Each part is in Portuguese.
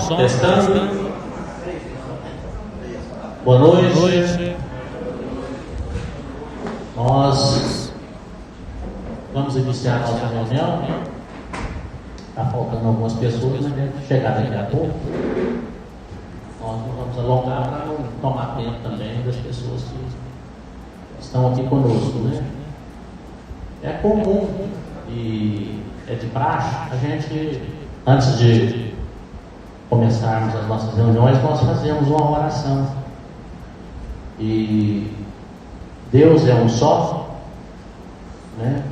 Testando. Boa noite. Nós vamos iniciar a nossa reunião. Está faltando algumas pessoas, mas deve chegar daqui a pouco. Nós não vamos alongar para não tomar tempo também das pessoas que estão aqui conosco, né? É comum e é de praxe a gente, antes de começarmos as nossas reuniões, nós fazemos uma oração. E Deus é um só, né?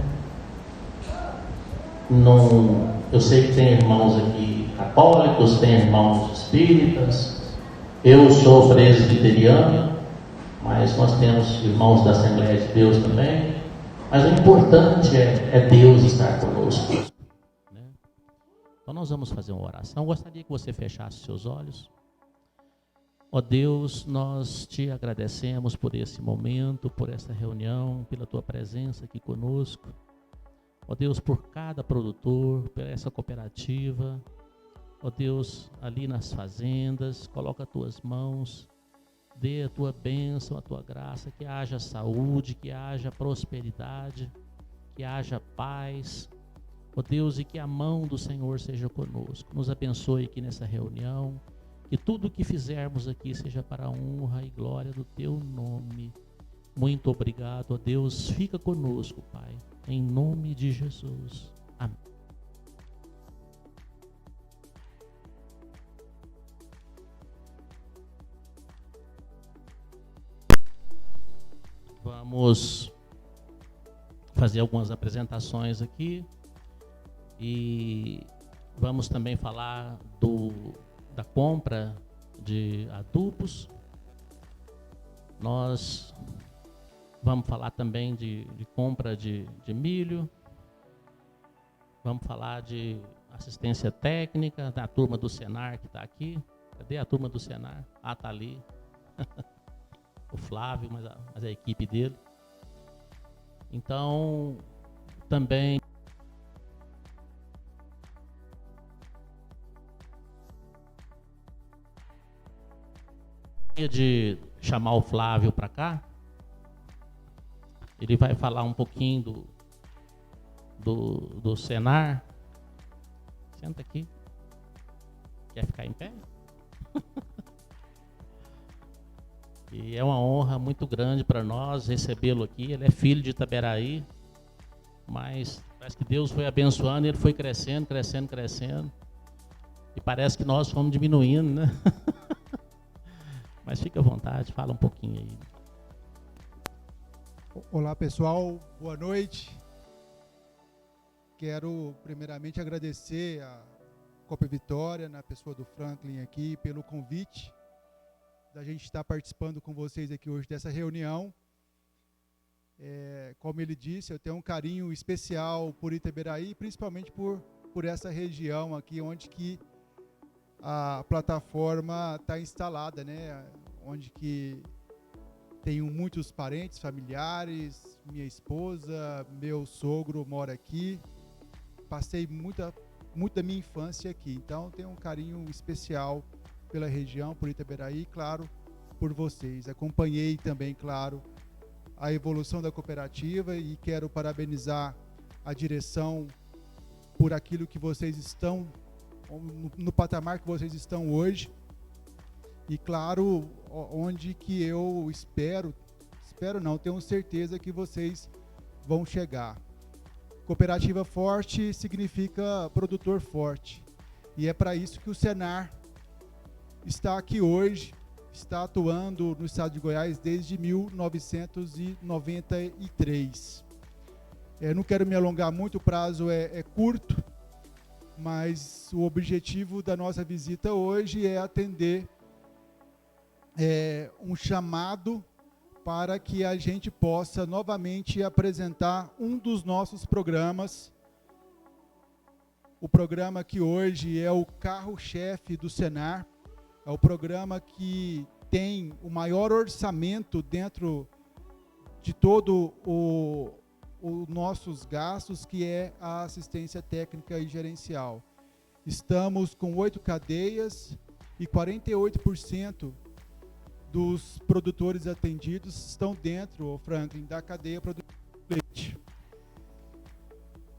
Não, eu sei que tem irmãos aqui católicos, tem irmãos espíritas, eu sou presbiteriano, mas nós temos irmãos da Assembleia de Deus também. Mas o importante é Deus estar conosco. Então nós vamos fazer uma oração. Eu gostaria que você fechasse seus olhos. Ó Deus, nós te agradecemos por esse momento, por essa reunião, pela tua presença aqui conosco. Ó Deus, por cada produtor, por essa cooperativa. Ó Deus, ali nas fazendas, coloca as tuas mãos, dê a tua bênção, a tua graça, que haja saúde, que haja prosperidade, que haja paz. Ó Deus, e que a mão do Senhor seja conosco. Nos abençoe aqui nessa reunião. Que tudo o que fizermos aqui seja para a honra e glória do teu nome. Muito obrigado, ó Deus. Fica conosco, Pai, em nome de Jesus. Amém. Vamos fazer algumas apresentações aqui e vamos também falar da compra de adubos. Nós vamos falar também de compra de milho. Vamos falar de assistência técnica da turma do Senar que está aqui. Cadê a turma do Senar? Ah, está ali. O Flávio, mas a equipe dele. Então, também de chamar o Flávio para cá. Ele vai falar um pouquinho do Senar. Senta aqui. Quer ficar em pé? E é uma honra muito grande para nós recebê-lo aqui. Ele é filho de Itaberaí, mas parece que Deus foi abençoando e ele foi crescendo. E parece que nós fomos diminuindo, né? Mas fica à vontade, fala um pouquinho aí. Olá pessoal, boa noite. Quero primeiramente agradecer a Copa Vitória, na pessoa do Franklin aqui, pelo convite da gente estar participando com vocês aqui hoje dessa reunião. Como ele disse, eu tenho um carinho especial por Itaberaí, principalmente por essa região aqui, onde que a plataforma está instalada, né? Onde que tenho muitos parentes, familiares, minha esposa, meu sogro mora aqui. Passei muita da minha infância aqui, então tenho um carinho especial pela região, por Itaberaí, claro, por vocês. Acompanhei também, claro, a evolução da cooperativa e quero parabenizar a direção por aquilo que vocês estão, no patamar que vocês estão hoje. E claro, onde que eu espero não, tenho certeza que vocês vão chegar. Cooperativa forte significa produtor forte. E é para isso que o Senar está aqui hoje, está atuando no estado de Goiás desde 1993. Não quero me alongar muito, o prazo é curto, mas o objetivo da nossa visita hoje é atender um chamado para que a gente possa novamente apresentar um dos nossos programas. O programa que hoje é o carro-chefe do Senar, é o programa que tem o maior orçamento dentro de todo os nossos gastos, que é a assistência técnica e gerencial. Estamos com 8 cadeias, e 48% dos produtores atendidos estão dentro, Franklin, da cadeia produtiva de leite.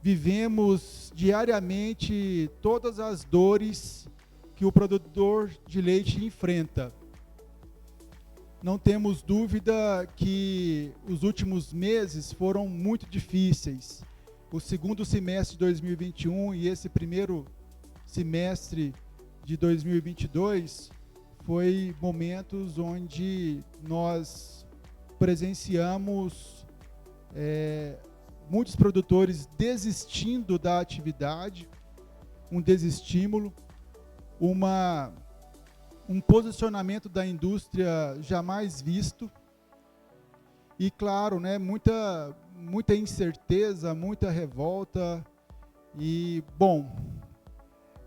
Vivemos diariamente todas as dores que o produtor de leite enfrenta. Não temos dúvida que os últimos meses foram muito difíceis. O segundo semestre de 2021 e esse primeiro semestre de 2022 foi momentos onde nós presenciamos muitos produtores desistindo da atividade, um desestímulo, um posicionamento da indústria jamais visto e, claro, né, muita incerteza, muita revolta e, bom,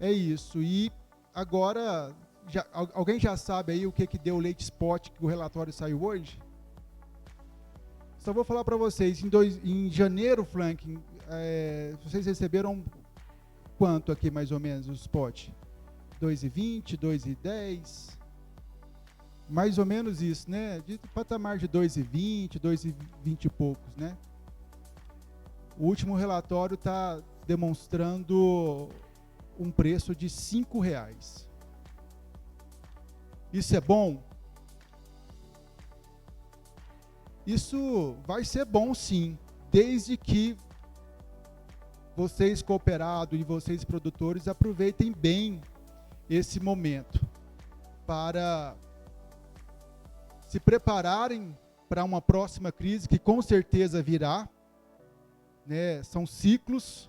é isso. E agora, alguém já sabe aí o que deu o leite spot que o relatório saiu hoje? Só vou falar para vocês, em janeiro, Franklin, vocês receberam quanto aqui mais ou menos o spot? 2,20, 2,10, mais ou menos isso, né? De patamar de 2,20, 2,20 e poucos, né? O último relatório está demonstrando um preço de R$5. Isso é bom? Isso vai ser bom, sim, desde que vocês cooperados e vocês produtores aproveitem bem esse momento para se prepararem para uma próxima crise que com certeza virá, né? São ciclos,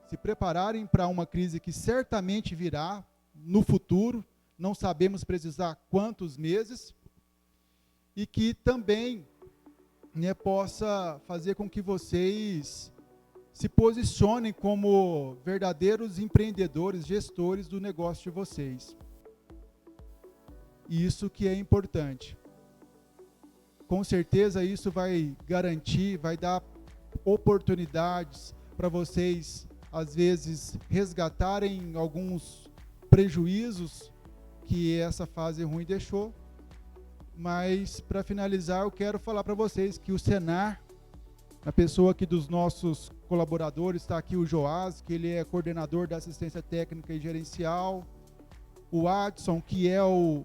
se prepararem para uma crise que certamente virá no futuro, não sabemos precisar quantos meses, e que também, né, possa fazer com que vocês se posicionem como verdadeiros empreendedores, gestores do negócio de vocês. E isso que é importante. Com certeza isso vai garantir, vai dar oportunidades para vocês, às vezes, resgatarem alguns prejuízos que essa fase ruim deixou. Mas, para finalizar, eu quero falar para vocês que o Senar, a pessoa aqui dos nossos colaboradores, está aqui o Joás, que ele é coordenador da assistência técnica e gerencial, o Adson, que é o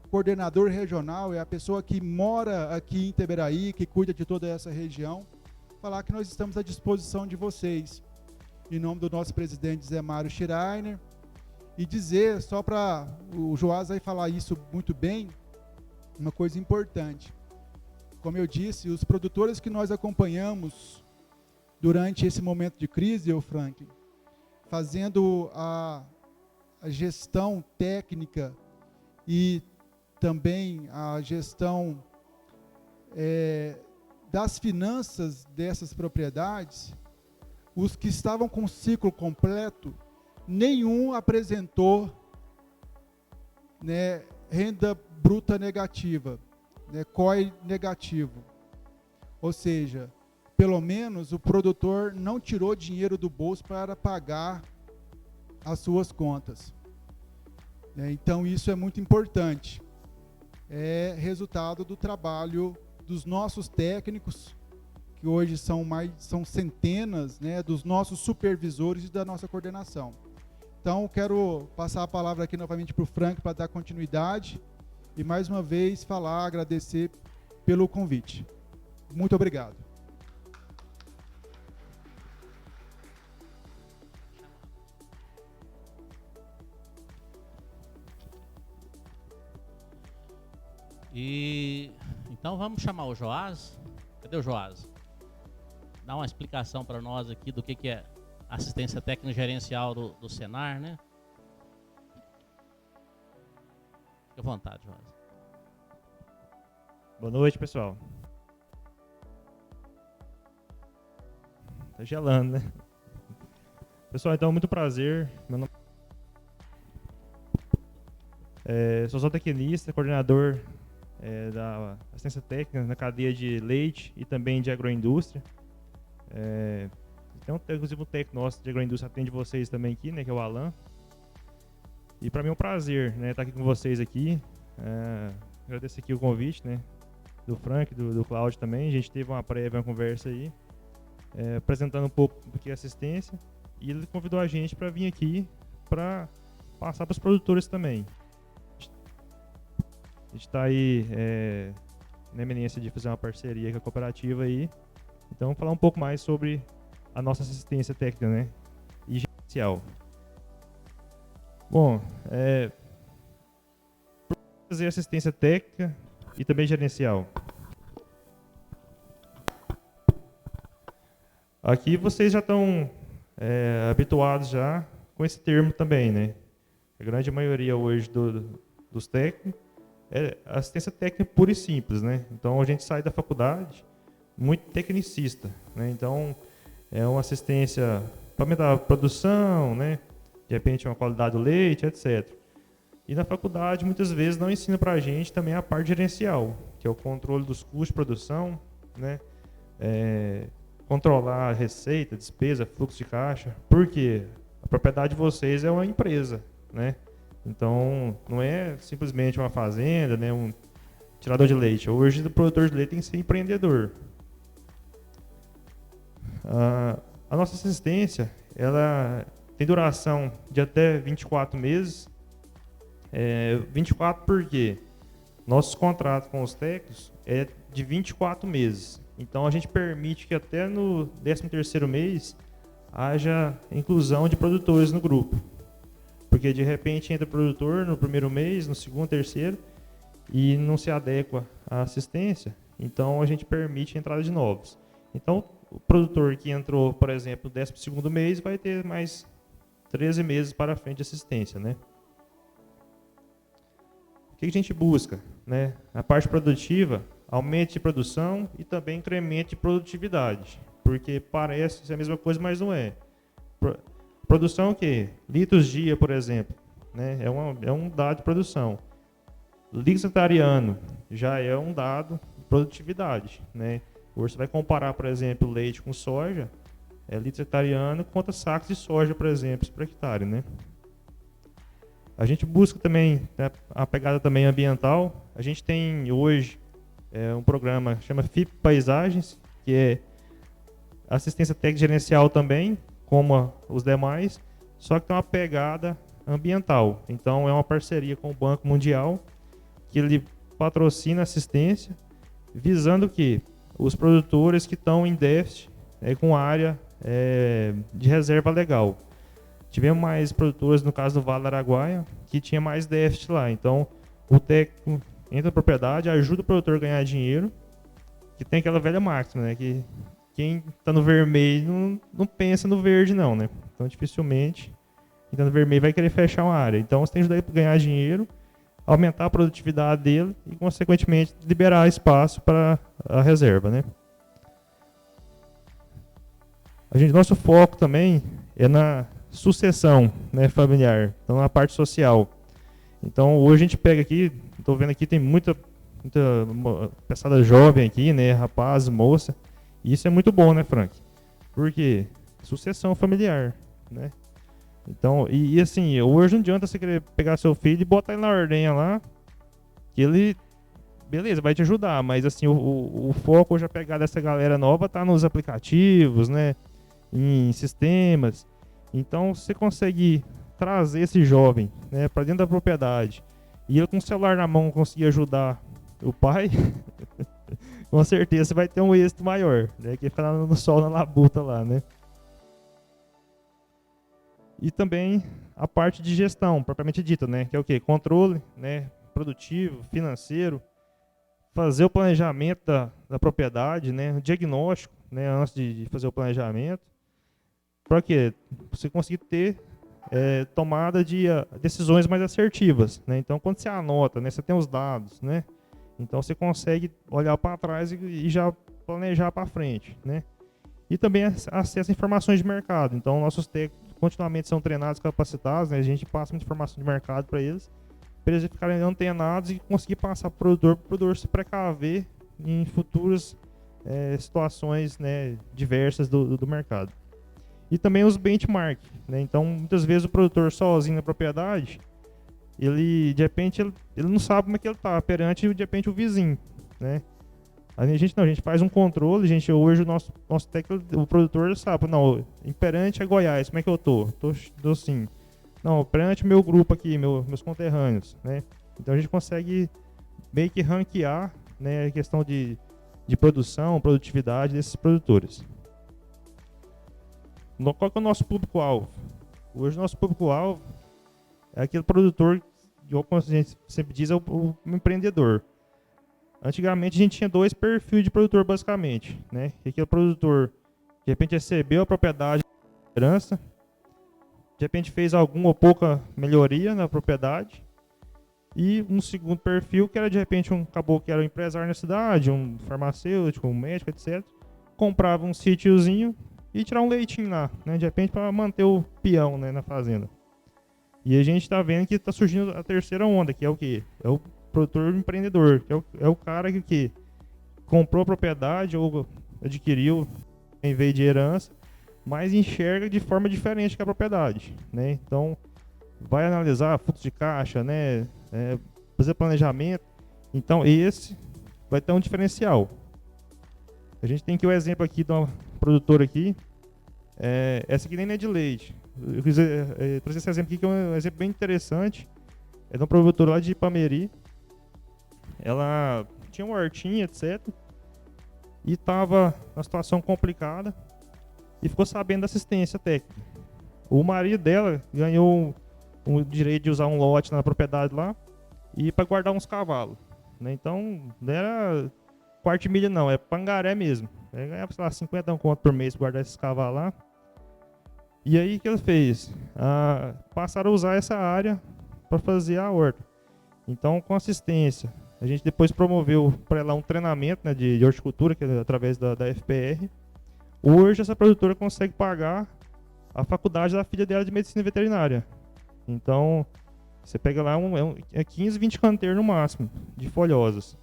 coordenador regional, é a pessoa que mora aqui em Iteberaí, que cuida de toda essa região, falar que nós estamos à disposição de vocês, em nome do nosso presidente Zé Mário Schreiner, e dizer, só para o Joás vai falar isso muito bem, uma coisa importante. Como eu disse, os produtores que nós acompanhamos durante esse momento de crise, Franklin, fazendo a gestão técnica e também a gestão das finanças dessas propriedades, os que estavam com o ciclo completo, nenhum apresentou, né, renda bruta negativa, né, COI negativo. Ou seja, pelo menos o produtor não tirou dinheiro do bolso para pagar as suas contas. Então isso é muito importante. É resultado do trabalho dos nossos técnicos, que hoje são centenas, né, dos nossos supervisores e da nossa coordenação. Então, quero passar a palavra aqui novamente para o Frank para dar continuidade e, mais uma vez, agradecer pelo convite. Muito obrigado. E então vamos chamar o Joás. Cadê o Joás? Dá uma explicação para nós aqui do que é assistência técnica gerencial do Senar, né? Fique à vontade, Joás. Boa noite, pessoal. Tá gelando, né? Pessoal, então, muito prazer. Meu nome sou zootecnista, coordenador da assistência técnica na cadeia de leite e também de agroindústria. Tem inclusive um técnico nosso de agroindústria atende vocês também aqui, né, que é o Alan. E para mim é um prazer, né, estar aqui com vocês aqui. Agradeço aqui o convite, né, do Frank, do Cláudio também. A gente teve uma prévia, uma conversa aí, apresentando um pouco do que é assistência. E ele convidou a gente para vir aqui para passar para os produtores também. A gente está aí na iminência de fazer uma parceria com a cooperativa aí. Então, vamos falar um pouco mais sobre a nossa assistência técnica, né, e gerencial. Bom, fazer assistência técnica e também gerencial. Aqui vocês já estão habituados já com esse termo também, né? A grande maioria hoje dos técnicos é assistência técnica pura e simples, né? Então a gente sai da faculdade muito tecnicista, né? Então é uma assistência para aumentar a produção, né? De repente uma qualidade do leite, etc. E na faculdade muitas vezes não ensina para a gente também a parte gerencial, que é o controle dos custos de produção, né? Controlar a receita, despesa, fluxo de caixa. Por quê? A propriedade de vocês é uma empresa, né? Então, não é simplesmente uma fazenda, né, um tirador de leite. Hoje, o produtor de leite tem que ser empreendedor. A nossa assistência, ela tem duração de até 24 meses. 24 por quê? Nossos contratos com os técnicos é de 24 meses. Então, a gente permite que até no 13º mês haja inclusão de produtores no grupo. Porque, de repente, entra produtor no primeiro mês, no segundo, terceiro, e não se adequa à assistência. Então, a gente permite a entrada de novos. Então, o produtor que entrou, por exemplo, no 12º mês, vai ter mais 13 meses para frente de assistência, né? O que a gente busca, né? A parte produtiva, aumento de produção e também incremento de produtividade. Porque parece ser a mesma coisa, mas não é. Produção o quê? Litros dia, por exemplo, né? É um dado de produção. Litro sectariano já é um dado de produtividade, né? Hoje você vai comparar, por exemplo, leite com soja, litro sectariano contra sacos de soja, por exemplo, por hectare, né? A gente busca também, né, a pegada também ambiental. A gente tem hoje um programa que chama FIP Paisagens, que é assistência técnica gerencial também, como os demais, só que tem uma pegada ambiental. Então, é uma parceria com o Banco Mundial, que ele patrocina assistência, visando que os produtores que estão em déficit com área de reserva legal. Tivemos mais produtores, no caso do Vale do Araguaia, que tinha mais déficit lá. Então, o técnico entra na propriedade, ajuda o produtor a ganhar dinheiro, que tem aquela velha máxima, né, que quem está no vermelho não pensa no verde, não, né? Então, dificilmente, quem está no vermelho vai querer fechar uma área. Então, você tem que ajudar ele a ganhar dinheiro, aumentar a produtividade dele e, consequentemente, liberar espaço para a reserva, né? Nosso foco também é na sucessão, né, familiar, então na parte social. Então, hoje a gente pega aqui, estou vendo aqui, tem muita pessoa jovem aqui, né, rapaz, moça. E isso é muito bom, né, Frank? Porque sucessão familiar, né? Então, e assim, hoje não adianta você querer pegar seu filho e botar ele na ordenha lá, que ele, beleza, vai te ajudar, mas assim, o foco hoje a pegar dessa galera nova tá nos aplicativos, né, em sistemas. Então, se você conseguir trazer esse jovem, né, para dentro da propriedade, e ele com o celular na mão conseguir ajudar o pai, com certeza você vai ter um êxito maior, né, que ficar no sol na labuta lá, né. E também a parte de gestão, propriamente dita, né, que é o quê? Controle, né, produtivo, financeiro, fazer o planejamento da propriedade, né, o diagnóstico, né, antes de fazer o planejamento, para quê? Você conseguir ter tomada de decisões mais assertivas, né. Então, quando você anota, né, você tem os dados, né, então você consegue olhar para trás e já planejar para frente, né. E também acesso a informações de mercado. Então, nossos técnicos continuamente são treinados, capacitados, né? A gente passa muita informação de mercado para eles ficarem antenados e conseguir passar para o produtor se precaver em futuras situações, né, diversas do mercado. E também os benchmark, né? Então, muitas vezes o produtor sozinho na propriedade, ele, de repente, ele não sabe como é que ele está perante, de repente, o vizinho, né? A gente faz um controle, hoje o nosso técnico, o produtor sabe, não, perante a Goiás, como é que eu tô assim, não, perante meu grupo aqui, meus conterrâneos, né? Então a gente consegue meio que ranquear, né, a questão de produção, produtividade desses produtores. Qual que é o nosso público-alvo? Hoje o nosso público-alvo é aquele produtor, como a gente sempre diz, é o empreendedor. Antigamente a gente tinha 2 perfis de produtor basicamente, né? Aquele produtor de repente recebeu a propriedade de herança, de repente fez alguma ou pouca melhoria na propriedade, e um segundo perfil que era de repente acabou que era um empresário na cidade, um farmacêutico, um médico, etc. Comprava um sítiozinho e tirar um leitinho lá, né? De repente para manter o peão, né, na fazenda. E a gente está vendo que está surgindo a terceira onda, que é o quê? É o produtor empreendedor, que é o cara que comprou a propriedade ou adquiriu em vez de herança, mas enxerga de forma diferente que a propriedade, né? Então, vai analisar fluxo de caixa, né? Fazer planejamento. Então, esse vai ter um diferencial. A gente tem aqui o exemplo aqui de uma produtora aqui. Essa aqui nem é de leite. Eu quis trazer esse exemplo aqui, que é um exemplo bem interessante. É de uma produtora lá de Ipameri. Ela tinha uma hortinha, etc. E estava numa situação complicada. E ficou sabendo da assistência técnica. O marido dela ganhou o direito de usar um lote na propriedade lá e para guardar uns cavalos, né? Então, não era quarto de milha não, é pangaré mesmo. Ele ganhava, sei lá, 50 conto por mês para guardar esses cavalos lá. E aí o que ele fez? Passaram a usar essa área para fazer a horta. Então, com assistência, a gente depois promoveu para ela um treinamento, né, de horticultura, que é através da FPR. Hoje essa produtora consegue pagar a faculdade da filha dela de medicina veterinária. Então, você pega lá, é 15, 20 canteiros no máximo, de folhosas.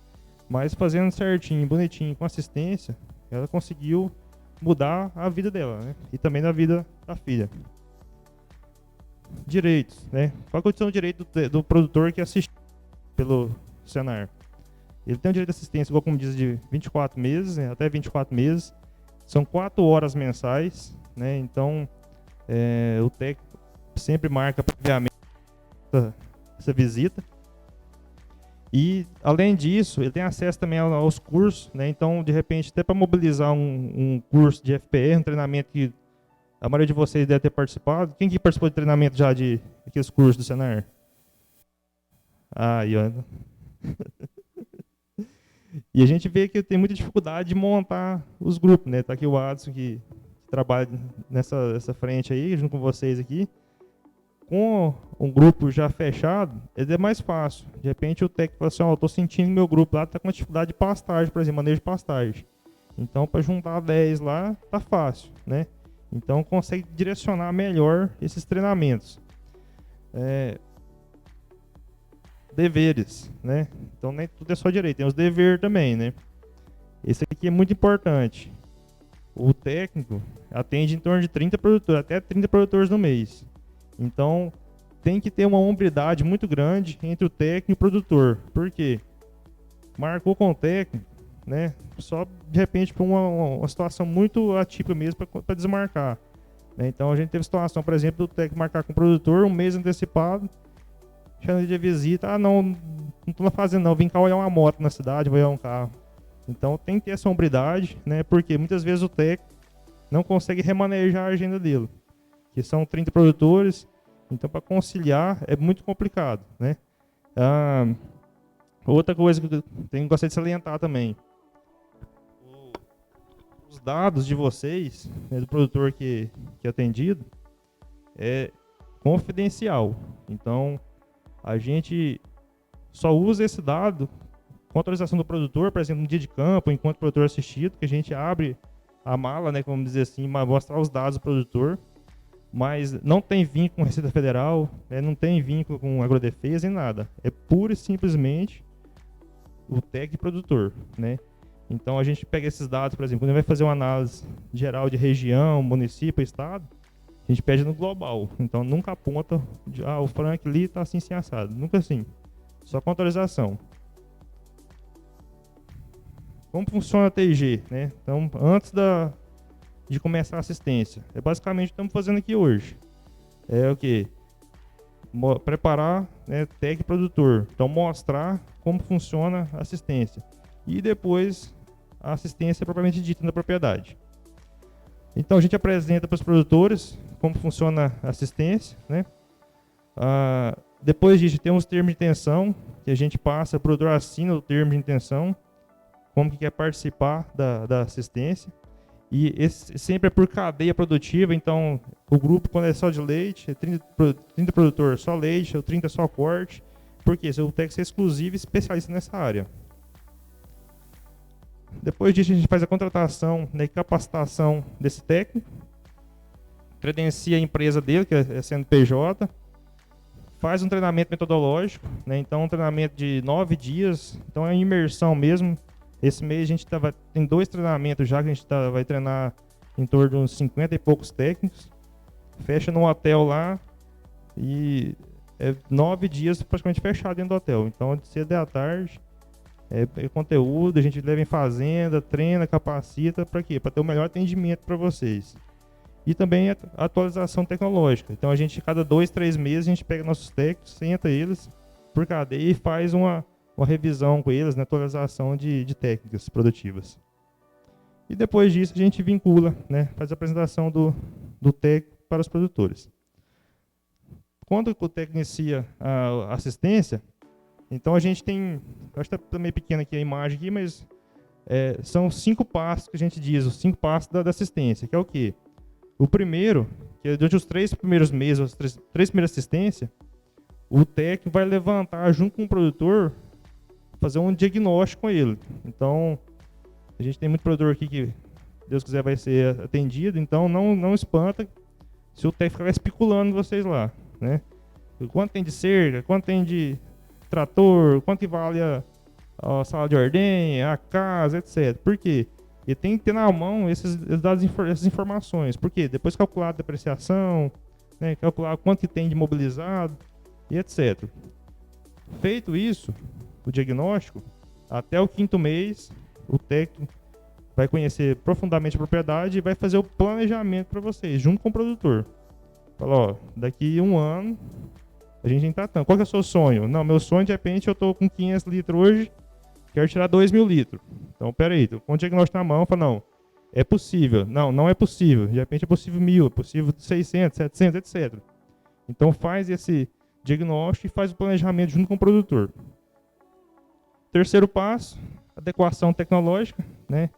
Mas fazendo certinho, bonitinho, com assistência, ela conseguiu mudar a vida dela, né? E também na vida da filha. Direitos, né? Qual que é o direito do produtor que assiste pelo Senar? Ele tem o direito de assistência, igual como diz, de 24 meses, né? Até 24 meses. São 4 horas mensais, né? Então, o técnico sempre marca previamente essa visita. E, além disso, ele tem acesso também aos cursos, né? Então, de repente, até para mobilizar um curso de FPR, um treinamento que a maioria de vocês deve ter participado. Quem que participou de treinamento já de aqueles cursos do Senar? Aí, ó. E a gente vê que tem muita dificuldade de montar os grupos, né? Tá aqui o Adson, que trabalha nessa frente aí, junto com vocês aqui. Com um grupo já fechado, é mais fácil. De repente o técnico fala assim, eu estou sentindo que meu grupo lá está com uma dificuldade de pastagem, por exemplo, manejo de pastagem. Então, para juntar 10 lá, tá fácil, né? Então, consegue direcionar melhor esses treinamentos. Deveres, né? Então, nem tudo é só direito, tem os deveres também, né? Esse aqui é muito importante. O técnico atende em torno de 30 produtores, até 30 produtores no mês. Então, tem que ter uma hombridade muito grande entre o técnico e o produtor. Por quê? Marcou com o técnico, né? Só de repente para uma situação muito atípica mesmo para desmarcar, né? Então, a gente teve situação, por exemplo, do técnico marcar com o produtor um mês antecipado, chama de visita, não estou na fazenda não, vim cá olhar uma moto na cidade, vou olhar um carro. Então, tem que ter essa hombridade, né? Porque muitas vezes o técnico não consegue remanejar a agenda dele, que são 30 produtores, então para conciliar é muito complicado, né? Outra coisa que eu gostaria de salientar também, os dados de vocês, né, do produtor que é atendido, é confidencial. Então, a gente só usa esse dado com autorização do produtor, por exemplo, no dia de campo, enquanto o produtor é assistido, que a gente abre a mala, né, vamos dizer assim, mostrar os dados do produtor, mas não tem vínculo com a Receita Federal, não tem vínculo com agrodefesa nem nada. É pura e simplesmente o técnico produtor, né? Então a gente pega esses dados, por exemplo, quando vai fazer uma análise geral de região, município, estado, A gente pede no global, então nunca aponta, o Frank ali está assim, assim, assado. Nunca assim, só com autorização. Como funciona a TIG, né? Então, antes de começar a assistência, é basicamente o que estamos fazendo aqui hoje. É o quê? Preparar, né, tag produtor. Então, mostrar como funciona a assistência. E depois, a assistência propriamente dita na propriedade. Então, a gente apresenta para os produtores como funciona a assistência, né? Depois disso, tem os termos de intenção, que a gente passa, o produtor assina o termo de intenção, como que quer participar da assistência. E esse sempre é por cadeia produtiva, então o grupo, quando é só de leite, é 30 produtor só leite, ou 30 só corte, porque o tem que ser exclusivo e especialista nessa área. Depois disso, a gente faz a contratação, né, e capacitação desse técnico, credencia a empresa dele, que é CNPJ, faz um treinamento metodológico, né, então um treinamento de 9 dias, então é imersão mesmo. Esse mês a gente tem 2 treinamentos já, que a gente vai treinar em torno de uns 50 e poucos técnicos. Fecha num hotel lá e é 9 dias praticamente fechado dentro do hotel. Então, de cedo à tarde, é conteúdo, a gente leva em fazenda, treina, capacita, para quê? Para ter o melhor atendimento para vocês. E também a atualização tecnológica. Então, a gente, cada 2, 3 meses, a gente pega nossos técnicos, senta eles por cadeia e faz uma revisão com eles, na atualização de técnicas produtivas. E depois disso a gente vincula, né, faz a apresentação do técnico para os produtores. Quando o técnico inicia a assistência, então a gente tem, acho que está meio pequena aqui a imagem aqui, mas são 5 passos que a gente diz, os 5 passos da assistência, que é o quê? O primeiro, que é durante os 3 primeiros meses, as 3 primeiras assistências, o técnico vai levantar junto com o produtor, fazer um diagnóstico com ele. Então, a gente tem muito produtor aqui que, Deus quiser, vai ser atendido, então não espanta se o técnico ficar especulando vocês lá, né? Quanto tem de cerca, quanto tem de trator, quanto que vale a sala de ordenha, a casa, etc. Por quê? Ele tem que ter na mão esses dados, essas informações. Por quê? Depois calcular a depreciação, né, calcular quanto que tem de mobilizado e etc. Feito isso, o diagnóstico, até o 5º mês, o técnico vai conhecer profundamente a propriedade e vai fazer o planejamento para vocês, junto com o produtor. Fala, ó, daqui 1 ano, a gente está tratando. Qual que é o seu sonho? Não, meu sonho, de repente, eu estou com 500 litros hoje, quero tirar 2.000 litros. Então, peraí, com o diagnóstico na mão, fala, não, é possível. Não é possível. De repente é possível 1.000, é possível 600, 700, etc. Então, faz esse diagnóstico e faz o planejamento junto com o produtor. Terceiro passo, adequação tecnológica, né?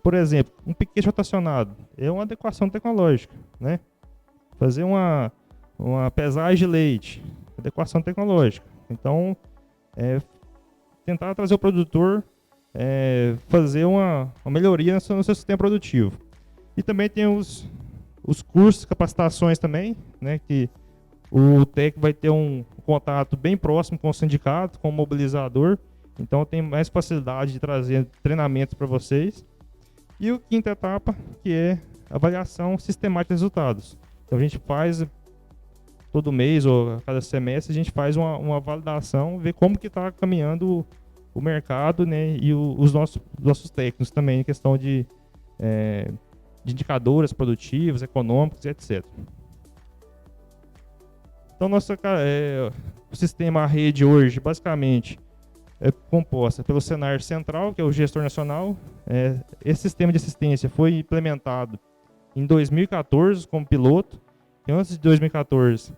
Por exemplo, um piquete rotacionado é uma adequação tecnológica, né? Fazer uma pesagem de leite, adequação tecnológica. Então, tentar trazer o produtor, fazer uma melhoria no seu sistema produtivo. E também tem os cursos, capacitações também, né? Que o técnico vai ter um contato bem próximo com o sindicato, com o mobilizador. Então tem mais facilidade de trazer treinamentos para vocês. E a 5ª etapa, que é avaliação sistemática de resultados. Então a gente faz todo mês ou a cada semestre, a gente faz uma validação, ver como que está caminhando o mercado, né, e os nossos técnicos também, em questão de indicadores produtivos, econômicos, etc. Então, o sistema, a rede hoje, basicamente, é composta pelo Senar Central, que é o gestor nacional. Esse sistema de assistência foi implementado em 2014 como piloto. E antes de 2014,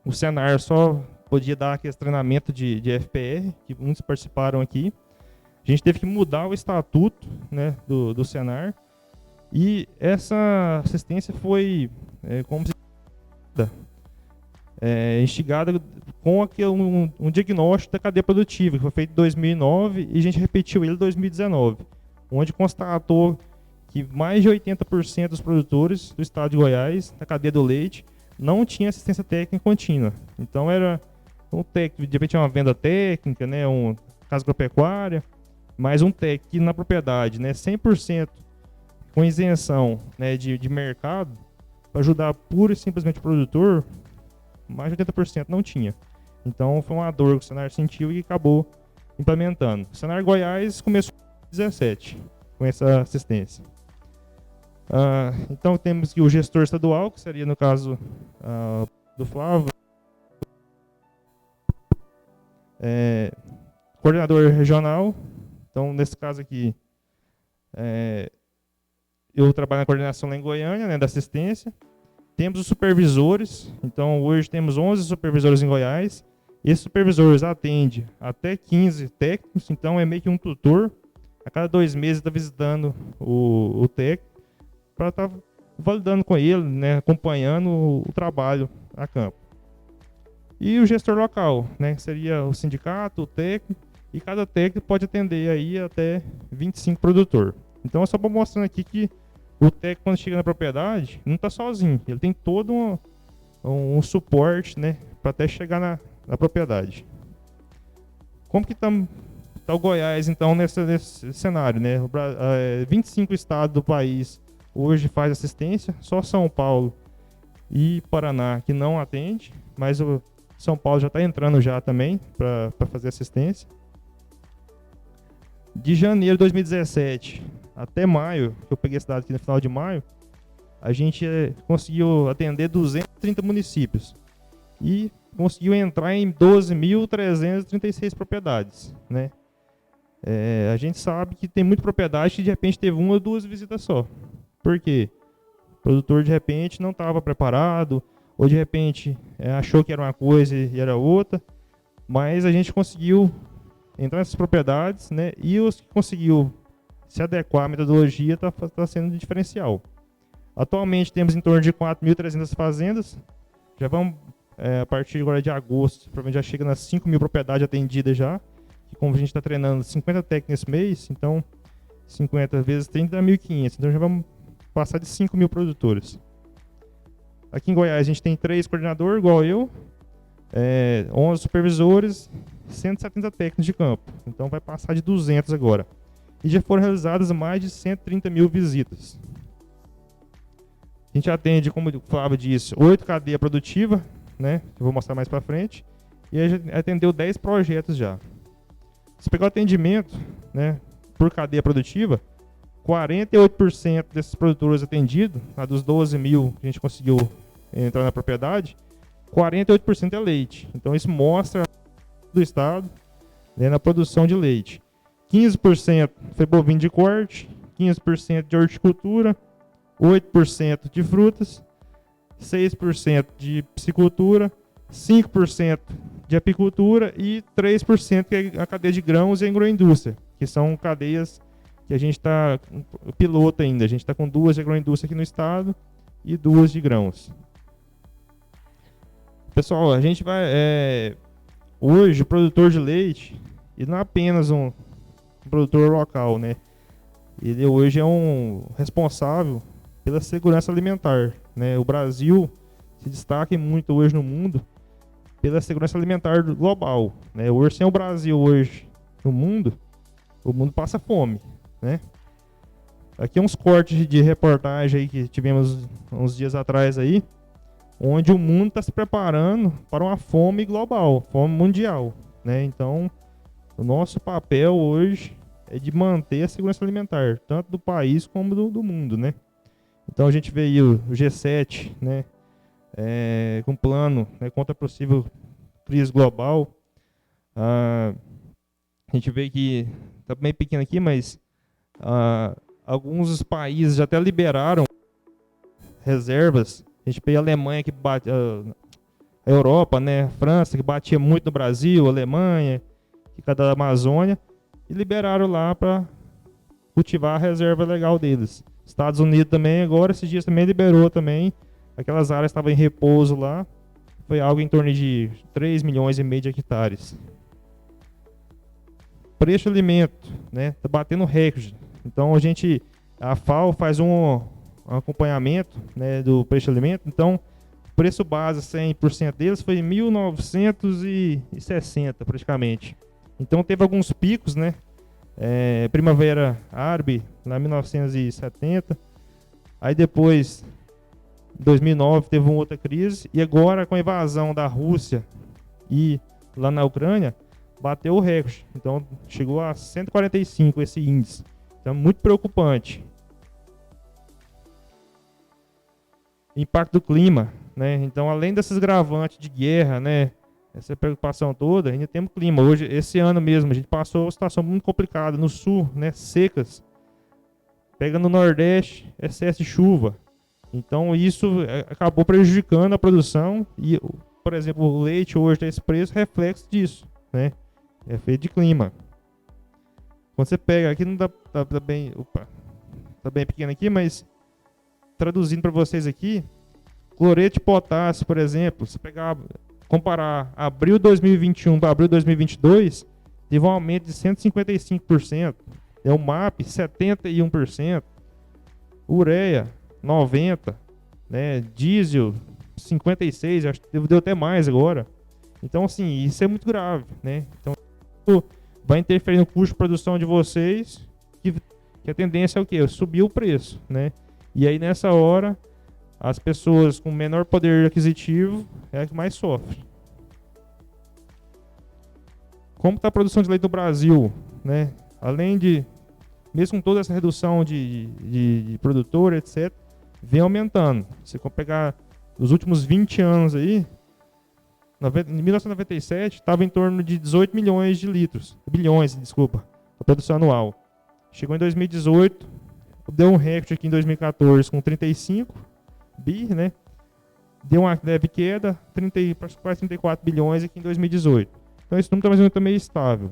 o Senar só podia dar aquele treinamento de FPR, que muitos participaram aqui. A gente teve que mudar o estatuto, né, do Senar. E essa assistência foi instigada com um diagnóstico da cadeia produtiva, que foi feito em 2009 e a gente repetiu ele em 2019, onde constatou que mais de 80% dos produtores do estado de Goiás, da cadeia do leite, não tinha assistência técnica contínua. Então era um técnico, de repente uma venda técnica, né, uma casa agropecuária, mas um técnico na propriedade, né, 100% com isenção, né, de mercado, para ajudar pura e simplesmente o produtor, mais de 80% não tinha. Então foi uma dor que o Senar sentiu e acabou implementando. O Senar Goiás começou em 2017 com essa assistência. Então temos aqui o gestor estadual, que seria no caso do Flávio, coordenador regional. Então nesse caso aqui, eu trabalho na coordenação lá em Goiânia, né, da assistência. Temos os supervisores, então hoje temos 11 supervisores em Goiás. Esses supervisores atendem até 15 técnicos, então é meio que um tutor. A cada 2 meses está visitando o técnico para estar validando com ele, né, acompanhando o trabalho a campo. E o gestor local, né, que seria o sindicato, o técnico, e cada técnico pode atender aí até 25 produtores. Então é só para mostrar aqui que o técnico, quando chega na propriedade, não está sozinho. Ele tem todo um suporte, né, para até chegar na propriedade. Como que está o Goiás, então, nesse cenário, né? 25 estados do país hoje faz assistência, só São Paulo e Paraná que não atende, mas o São Paulo já está entrando já também para fazer assistência. De janeiro de 2017 até maio, que eu peguei esse dado aqui no final de maio, a gente conseguiu atender 230 municípios e conseguiu entrar em 12.336 propriedades, né? A gente sabe que tem muita propriedade que de repente teve 1 ou 2 visitas só. Por quê? O produtor de repente não estava preparado, ou de repente achou que era uma coisa e era outra, mas a gente conseguiu entrar nessas propriedades, né? E os que conseguiu se adequar à metodologia está sendo diferencial. Atualmente temos em torno de 4.300 fazendas, já vamos, a partir agora de agosto, provavelmente já chega nas 5.000 propriedades atendidas já, que como a gente está treinando 50 técnicos nesse mês, então 50 vezes 30 dá 1.500, então já vamos passar de 5.000 produtores. Aqui em Goiás a gente tem 3 coordenadores, igual eu, 11 supervisores, 170 técnicos de campo, então vai passar de 200 agora. E já foram realizadas mais de 130 mil visitas. A gente atende, como o Flávio disse, 8 cadeias produtivas, né, que eu vou mostrar mais para frente, e a gente atendeu 10 projetos já. Se pegar o atendimento, né, por cadeia produtiva, 48% desses produtores atendidos, dos 12 mil que a gente conseguiu entrar na propriedade, 48% é leite. Então isso mostra do estado, né, na produção de leite. 15% foi bovino de corte, 15% de horticultura, 8% de frutas, 6% de piscicultura, 5% de apicultura e 3% que é a cadeia de grãos e a agroindústria, que são cadeias que a gente está piloto ainda. A gente está com 2 de agroindústria aqui no estado e 2 de grãos. Pessoal, a gente vai... hoje, o produtor de leite, ele não é apenas um produtor local, né? Ele hoje é um responsável pela segurança alimentar, né? O Brasil se destaca muito hoje no mundo pela segurança alimentar global, né? Hoje, sem o Brasil hoje no mundo, o mundo passa fome, né? Aqui uns cortes de reportagem aí que tivemos uns dias atrás aí, onde o mundo está se preparando para uma fome global, fome mundial, né? Então, o nosso papel hoje é de manter a segurança alimentar, tanto do país como do mundo, né? Então a gente vê aí o G7, né, com plano, né, contra a possível crise global. A gente vê que está bem pequeno aqui, mas alguns países já até liberaram reservas. A gente vê a Alemanha que bate, a Europa, né, a França que batia muito no Brasil, a Alemanha, que cada Amazônia, e liberaram lá para cultivar a reserva legal deles. Estados Unidos também agora, esses dias também liberou também, aquelas áreas estavam em repouso lá, foi algo em torno de 3,5 milhões de hectares. Preço de alimento, né, tá batendo recorde. Então a FAO faz um acompanhamento, né, do preço de alimento. Então o preço base 100% deles foi 1.960 praticamente. Então teve alguns picos, né? Primavera Árabe, lá em 1970. Aí depois Em 2009 teve uma outra crise, e agora com a invasão da Rússia e lá na Ucrânia, bateu o recorde. Então chegou a 145 esse índice. Então é muito preocupante. Impacto do clima, né? Então, além desses agravantes de guerra, né, essa preocupação toda, ainda temos clima. Hoje, esse ano mesmo, a gente passou uma situação muito complicada no sul, né, secas. Pega no Nordeste, excesso de chuva. Então, isso acabou prejudicando a produção e, por exemplo, o leite hoje tem esse preço, reflexo disso, né? É feito de clima. Quando você pega, aqui não dá bem, tá bem pequeno aqui, mas traduzindo para vocês aqui, cloreto de potássio, por exemplo, se pegar, comparar abril 2021 para abril 2022, teve um aumento de 155%, é o MAP 71%, ureia 90%, né, diesel 56%, acho que deu até mais agora. Então, assim, isso é muito grave, né? Então, vai interferir no custo de produção de vocês, que a tendência é o quê? Subir o preço, né? E aí, nessa hora, as pessoas com menor poder aquisitivo é a que mais sofre. Como está a produção de leite no Brasil, né? Além de, mesmo com toda essa redução de produtor, etc., vem aumentando. Se for pegar os últimos 20 anos aí, em 1997, estava em torno de 18 milhões de litros, bilhões, desculpa, a produção anual. Chegou em 2018, deu um recorde aqui em 2014 com 35 bi, né? Deu uma leve queda, quase 34 bilhões aqui em 2018. Então esse número está meio estável.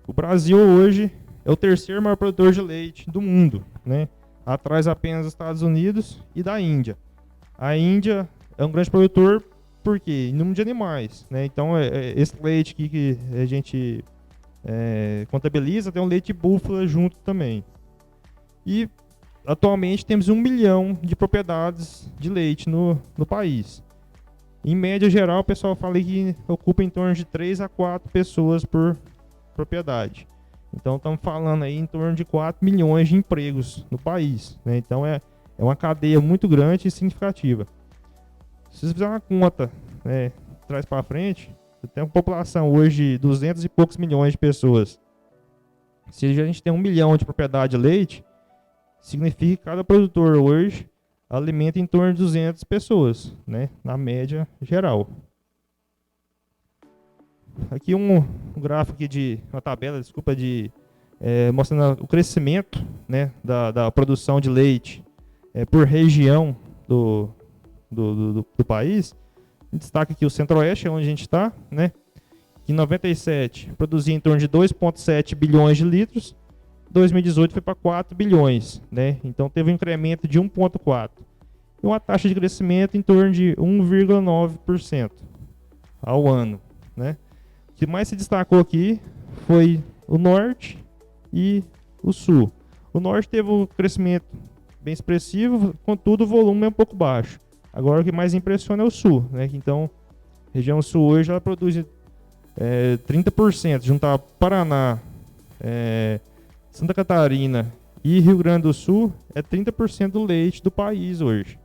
O Brasil hoje é o terceiro maior produtor de leite do mundo, né? Atrás apenas dos Estados Unidos e da Índia. A Índia é um grande produtor porque em número de animais, né? Então esse leite aqui que a gente contabiliza tem um leite de búfala junto também. E atualmente temos 1 milhão de propriedades de leite no país. Em média geral, o pessoal fala que ocupa em torno de 3 a 4 pessoas por propriedade. Então estamos falando aí em torno de 4 milhões de empregos no país, né? Então é uma cadeia muito grande e significativa. Se você fizer uma conta, né, traz para frente, você tem uma população hoje de 200 e poucos milhões de pessoas. Se a gente tem 1 milhão de propriedade de leite, significa que cada produtor hoje alimenta em torno de 200 pessoas, né, na média geral. Aqui um gráfico aqui uma tabela, desculpa, mostrando o crescimento, né, da produção de leite por região do país. Destaca aqui o Centro-Oeste, onde a gente está, né? Em 97 produzia em torno de 2,7 bilhões de litros. 2018 foi para 4 bilhões, né? Então teve um incremento de 1,4 e uma taxa de crescimento em torno de 1,9% ao ano, né? O que mais se destacou aqui foi o Norte e o Sul. O Norte teve um crescimento bem expressivo, contudo o volume é um pouco baixo. Agora o que mais impressiona é o Sul, né? Então a região Sul hoje ela produz 30%, juntar Paraná, Santa Catarina e Rio Grande do Sul, é 30% do leite do país hoje.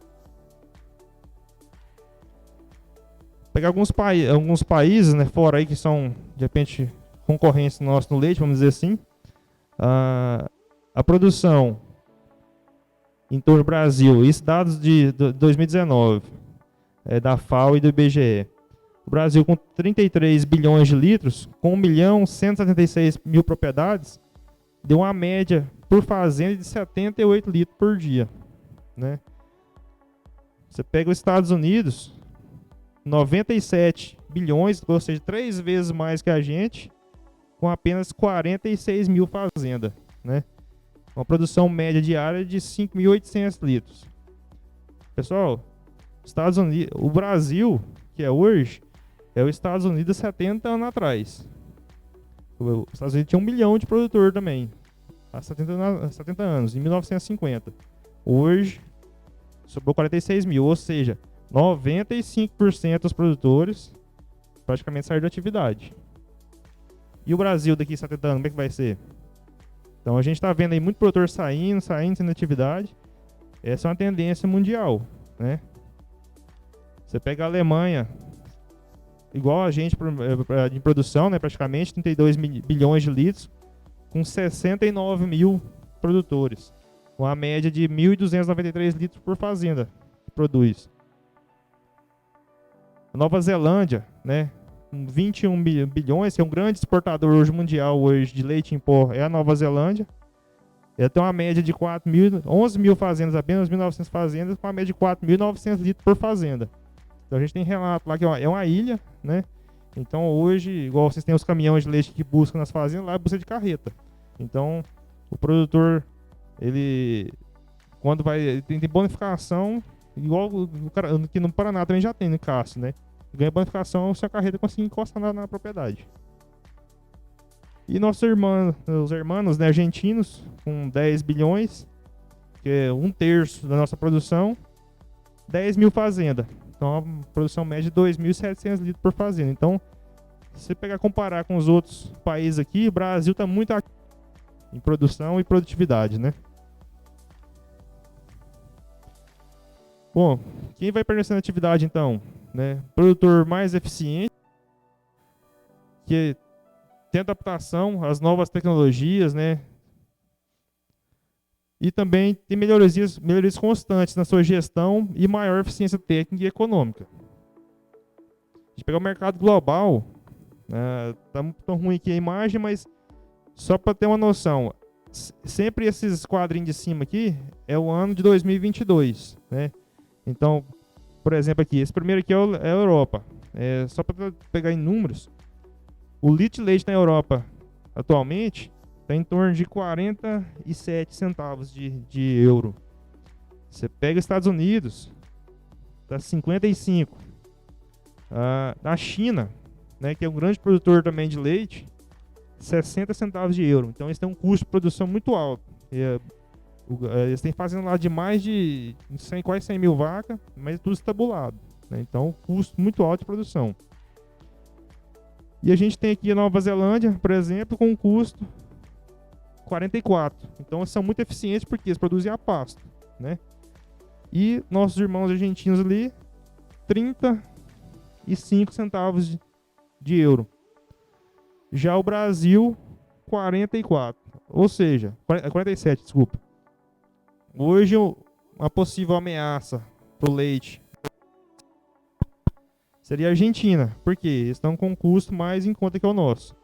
Pegar alguns países, né, fora aí que são, de repente, concorrência nossa no leite, vamos dizer assim, a produção em torno do Brasil, isso dados de 2019, da FAO e do IBGE. O Brasil com 33 bilhões de litros, com 1.176.000 propriedades, deu uma média por fazenda de 78 litros por dia, né? Você pega os Estados Unidos, 97 bilhões, ou seja, 3 vezes mais que a gente, com apenas 46 mil fazendas, né? Uma produção média diária de 5.800 litros. Pessoal, Estados Unidos, o Brasil, que é hoje, é os Estados Unidos 70 anos atrás. Os Estados Unidos tinha 1 milhão de produtor também, há 70 anos, em 1950. Hoje, sobrou 46 mil, ou seja, 95% dos produtores praticamente saíram da atividade. E o Brasil daqui a 70 anos, como é que vai ser? Então a gente está vendo aí muito produtor saindo da atividade. Essa é uma tendência mundial, né? Você pega a Alemanha, igual a gente em produção, né, praticamente 32 bilhões de litros, com 69 mil produtores, com a média de 1.293 litros por fazenda que produz. A Nova Zelândia, né, com 21 bilhões, que é um grande exportador hoje mundial hoje de leite em pó, é a Nova Zelândia. Ela tem uma média de 11 mil fazendas, apenas 1.900 fazendas, com uma média de 4.900 litros por fazenda. Então a gente tem relato lá que é uma ilha, né? Então hoje, igual vocês têm os caminhões de leite que buscam nas fazendas, lá busca de carreta. Então o produtor, ele quando vai, tem bonificação, igual o cara que no Paraná também já tem no Cássio, né? Ganha bonificação se a carreta conseguir encostar na propriedade. E nossos irmãos, os irmãos, né, argentinos, com 10 bilhões, que é 1/3 da nossa produção, 10 mil fazendas. Então, a produção média de 2.700 litros por fazenda. Então, se você pegar e comparar com os outros países aqui, o Brasil está muito aqui em produção e produtividade, né? Bom, quem vai perder essa atividade, então? Né? Produtor mais eficiente, que tem adaptação às novas tecnologias, né? E também tem melhorias constantes na sua gestão e maior eficiência técnica e econômica. A gente pegar o mercado global, tá muito ruim aqui a imagem, mas só para ter uma noção, sempre esses quadrinhos de cima aqui é o ano de 2022, né? Então, por exemplo aqui, esse primeiro aqui é a Europa. Só para pegar em números, o litro de leite na Europa atualmente está em torno de 47 centavos de euro. Você pega os Estados Unidos, está 55. Na China, né, que é um grande produtor também de leite, 60 centavos de euro. Então eles têm um custo de produção muito alto. Eles têm fazenda lá de mais de quase 100 mil vacas, mas tudo estabulado, né? Então custo muito alto de produção. E a gente tem aqui a Nova Zelândia, por exemplo, com um custo 44. Então eles são muito eficientes porque eles produzem a pasto, né? E nossos irmãos argentinos ali, 35 centavos de euro. Já o Brasil, 44. Ou seja, 47, desculpa. Hoje, uma possível ameaça para o leite seria a Argentina, porque eles estão com um custo mais em conta que o nosso.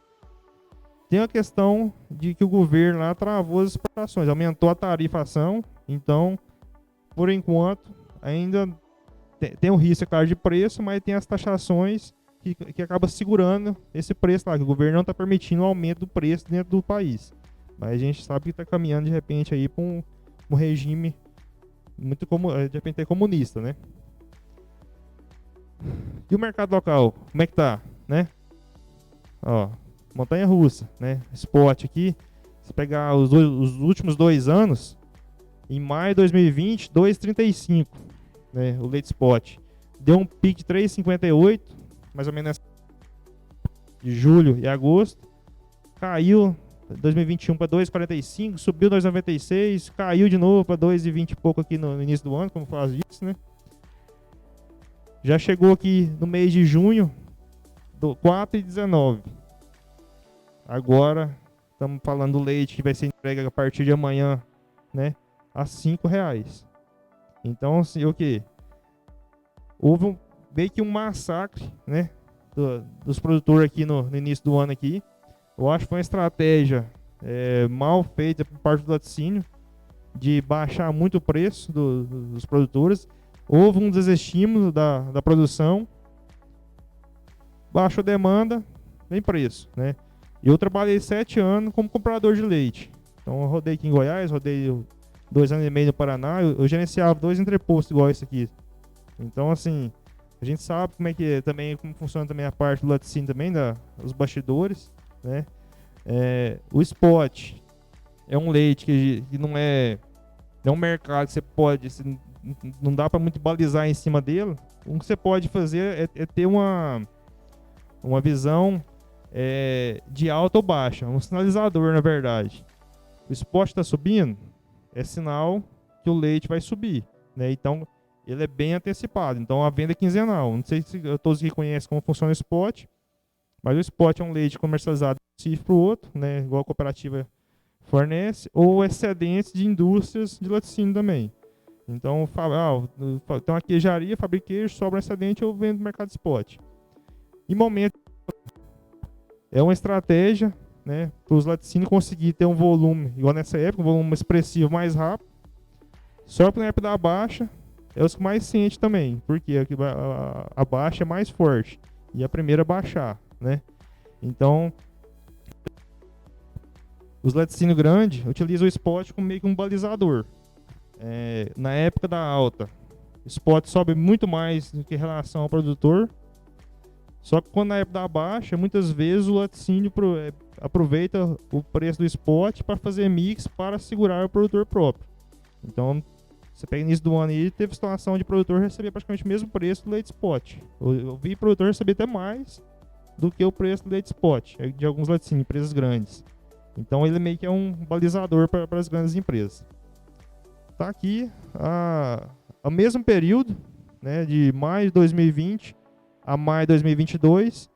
Tem a questão de que o governo lá travou as exportações, aumentou a tarifação, então, por enquanto, ainda tem um risco, claro, de preço, mas tem as taxações que acaba segurando esse preço lá, que o governo não está permitindo o aumento do preço dentro do país. Mas a gente sabe que está caminhando, de repente, aí para um regime muito de repente comunista, né? E o mercado local, como é que tá, né? Ó, montanha-russa, né? Spot aqui, se pegar os últimos 2 anos, em maio de 2020, 2,35, né? O leite spot deu um pico de 3,58, mais ou menos de julho e agosto, caiu 2021 para 2,45, subiu 2,96, caiu de novo para 2,20 e pouco aqui no início do ano, como faz isso, né? Já chegou aqui no mês de junho, 4,19. Agora, estamos falando do leite que vai ser entregue a partir de amanhã, né? A R$5. Então, assim, o que? Houve meio que um massacre, né? Dos produtores aqui no início do ano aqui. Eu acho que foi uma estratégia mal feita por parte do laticínio de baixar muito o preço dos produtores. Houve um desestímulo da produção, baixou a demanda, vem preço, né? Eu trabalhei 7 anos como comprador de leite. Então eu rodei aqui em Goiás, rodei 2 anos e meio no Paraná, eu gerenciava 2 entrepostos igual esse aqui. Então assim, a gente sabe como é que também, como funciona também a parte do laticínio também, os bastidores, né? O spot é um leite que não é um mercado que você pode, não dá para muito balizar em cima dele. O que você pode fazer é ter uma visão de alta ou baixa, um sinalizador, na verdade. O spot está subindo, é sinal que o leite vai subir, né? Então, ele é bem antecipado. Então, a venda é quinzenal. Não sei se todos aqui conhecem como funciona o spot, mas o spot é um leite comercializado de um para o outro, né? Igual a cooperativa fornece, ou excedentes de indústrias de laticínio também. Então, tem uma queijaria, fabrica queijo, sobra um excedente, eu vendo no mercado spot. Em momento, é uma estratégia, né, para os laticínios conseguir ter um volume, igual nessa época, um volume expressivo mais rápido. Só que na época da baixa, é os que mais sente também, porque a baixa é mais forte e a primeira baixar, né? Então, os laticínios grandes utilizam o spot como meio que um balizador. Na época da alta, o spot sobe muito mais do que em relação ao produtor. Só que quando na época da baixa, muitas vezes o laticínio aproveita o preço do spot para fazer mix para segurar o produtor próprio. Então, você pega início do ano e teve situação de produtor receber praticamente o mesmo preço do leite spot. Eu vi produtor receber até mais do que o preço do leite spot, de alguns laticínios, empresas grandes. Então, ele meio que é um balizador para as grandes empresas. Está aqui o mesmo período, né, de maio de 2020 a maio de 2022.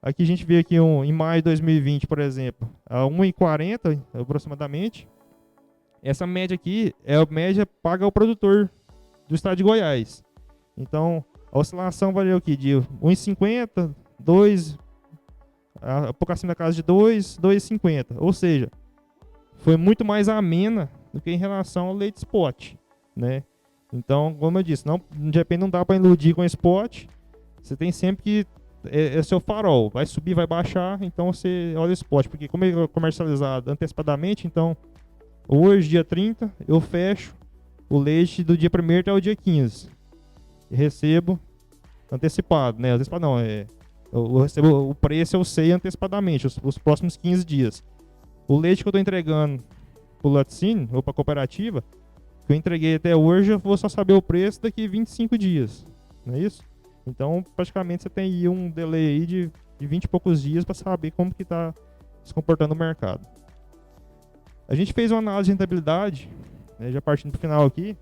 Aqui a gente vê aqui em maio de 2020, por exemplo, a 1,40 aproximadamente. Essa média aqui é a média paga ao produtor do estado de Goiás. Então, a oscilação variou aqui de 1,50, 2, um pouco acima da casa de 2, 2,50. Ou seja, foi muito mais amena do que em relação ao leite spot, né? Então, como eu disse, de repente não dá para iludir com o spot. Você tem sempre que é seu farol, vai subir, vai baixar, então você olha o spot, porque como ele é comercializado antecipadamente, então hoje, dia 30, eu fecho o leite do dia 1º até o dia 15 e recebo antecipado, né? Antecipado não, eu recebo o preço, eu sei antecipadamente, os próximos 15 dias. O leite que eu estou entregando para o laticínio ou para a cooperativa, que eu entreguei até hoje, eu vou só saber o preço daqui 25 dias, não é isso? Então, praticamente, você tem aí um delay aí de 20 e poucos dias para saber como que está se comportando o mercado. A gente fez uma análise de rentabilidade, né, já partindo para o final aqui,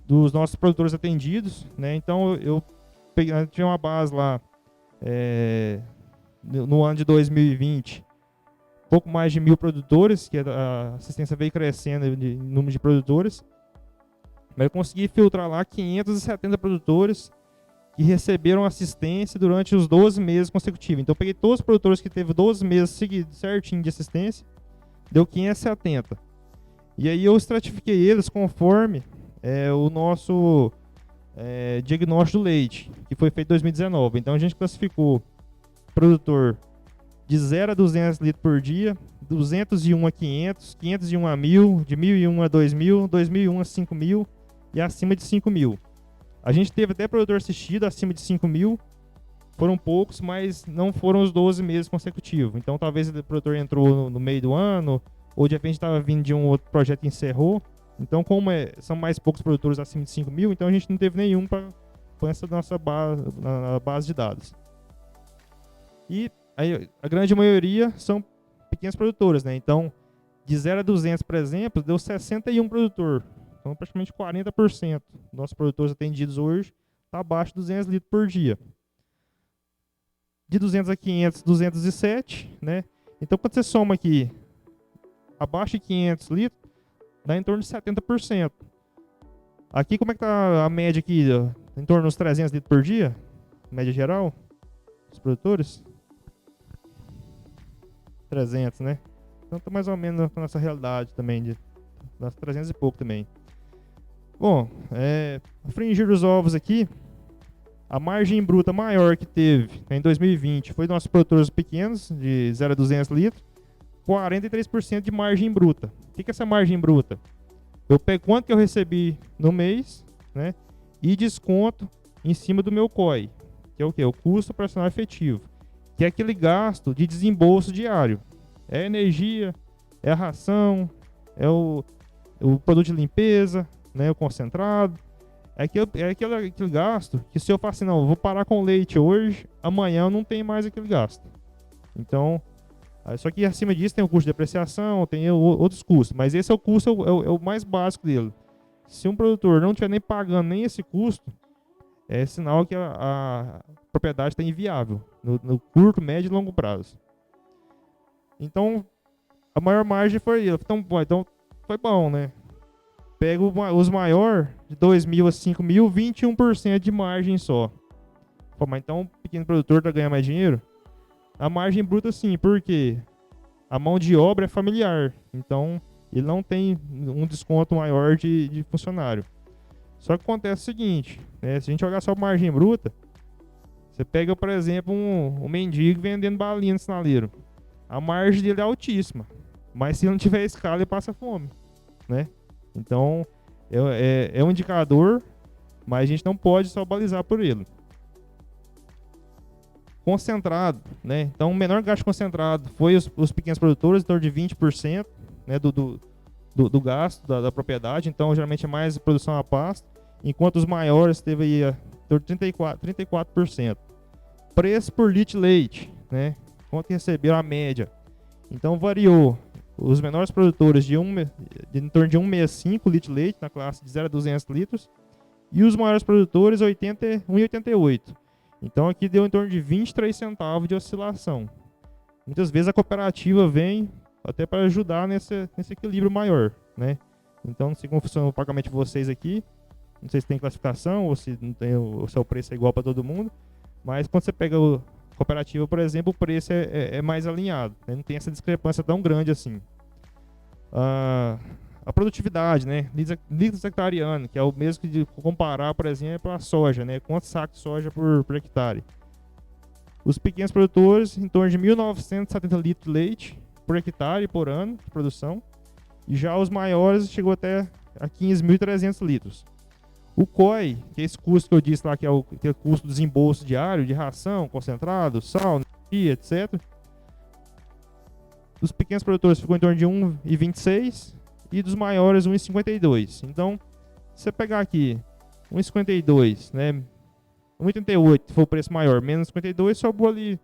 dos nossos produtores atendidos, né? Então, eu tinha uma base lá, no ano de 2020, pouco mais de 1.000 produtores, que a assistência veio crescendo em número de produtores, mas eu consegui filtrar lá 570 produtores que receberam assistência durante os 12 meses consecutivos. Então, eu peguei todos os produtores que teve 12 meses seguidos certinho de assistência, deu 570. E aí eu estratifiquei eles conforme o nosso diagnóstico do leite, que foi feito em 2019. Então, a gente classificou produtor de 0 a 200 litros por dia, 201 a 500, 501 a 1.000, de 1.001 a 2.000, 2.001 a 5.000 e acima de 5.000. A gente teve até produtor assistido acima de 5.000, foram poucos, mas não foram os 12 meses consecutivos. Então, talvez o produtor entrou no meio do ano, ou de repente estava vindo de um outro projeto e encerrou. Então, como são mais poucos produtores acima de 5.000, então a gente não teve nenhum para essa nossa base de dados. E aí, a grande maioria são pequenas produtoras, né? Então, de 0 a 200, por exemplo, deu 61 produtor. Então, praticamente 40% dos nossos produtores atendidos hoje está abaixo de 200 litros por dia. De 200 a 500, 207, né? Então, quando você soma aqui, abaixo de 500 litros, dá em torno de 70%. Aqui, como é que está a média aqui? Em torno dos 300 litros por dia? Média geral? Dos produtores? 300, né? Então, está mais ou menos na nossa realidade também, de 300 e pouco também. Bom, o fringir dos ovos aqui, a margem bruta maior que teve em 2020 foi dos nossos produtores pequenos, de 0 a 200 litros, 43% de margem bruta. O que é essa margem bruta? Eu pego quanto que eu recebi no mês, né, e desconto em cima do meu COI, que é o quê? O custo operacional efetivo, que é aquele gasto de desembolso diário. É a energia, é a ração, é o produto de limpeza, né, o concentrado. É aquele gasto que se eu falar assim, não, eu vou parar com o leite hoje, amanhã eu não tenho mais aquele gasto. Então, só que acima disso tem o custo de depreciação, tem outros custos, mas esse é o custo, é o mais básico dele. Se um produtor não estiver nem pagando nem esse custo, é sinal que a propriedade está inviável no curto, médio e longo prazo. Então, a maior margem foi isso. Então foi bom, né? Pega os maiores, de 2 mil a 5 mil, 21% de margem só. Pô, mas então o pequeno produtor está ganhando mais dinheiro? A margem bruta sim, porque a mão de obra é familiar. Então, ele não tem um desconto maior de funcionário. Só que acontece o seguinte, né? Se a gente olhar só a margem bruta, você pega, por exemplo, um mendigo vendendo balinha no sinaleiro. A margem dele é altíssima, mas se ele não tiver escala, ele passa fome, né? Então, é um indicador, mas a gente não pode só balizar por ele. Concentrado, né? Então, o menor gasto concentrado foi os pequenos produtores, em torno de 20%, né, do gasto da propriedade. Então, geralmente é mais produção a pasto, enquanto os maiores teve aí em torno de 34%. Preço por litro de leite, né? Quanto receberam a média. Então, variou. Os menores produtores de em torno de 1,65 litro de leite, na classe de 0 a 200 litros, e os maiores produtores 1,88. Então aqui deu em torno de 23 centavos de oscilação. Muitas vezes a cooperativa vem até para ajudar nesse equilíbrio maior, né? Então não sei como funciona o pagamento de vocês aqui, não sei se tem classificação ou se não tem, o seu preço é igual para todo mundo, mas quando você pega a cooperativa, por exemplo, o preço é mais alinhado, né? Não tem essa discrepância tão grande assim. A produtividade, né? Litros hectariano, que é o mesmo que de comparar, por exemplo, a soja, né? Quantos sacos de soja por hectare? Os pequenos produtores, em torno de 1.970 litros de leite por hectare por ano de produção. E já os maiores chegou até a 15.300 litros. O COI, que é esse custo que eu disse lá, que é o custo do desembolso diário, de ração, concentrado, sal, energia, etc. Dos pequenos produtores ficou em torno de 1,26 e dos maiores 1,52. Então, se você pegar aqui 1,52, né, 1,88 foi o preço maior, menos 52, sobrou ali,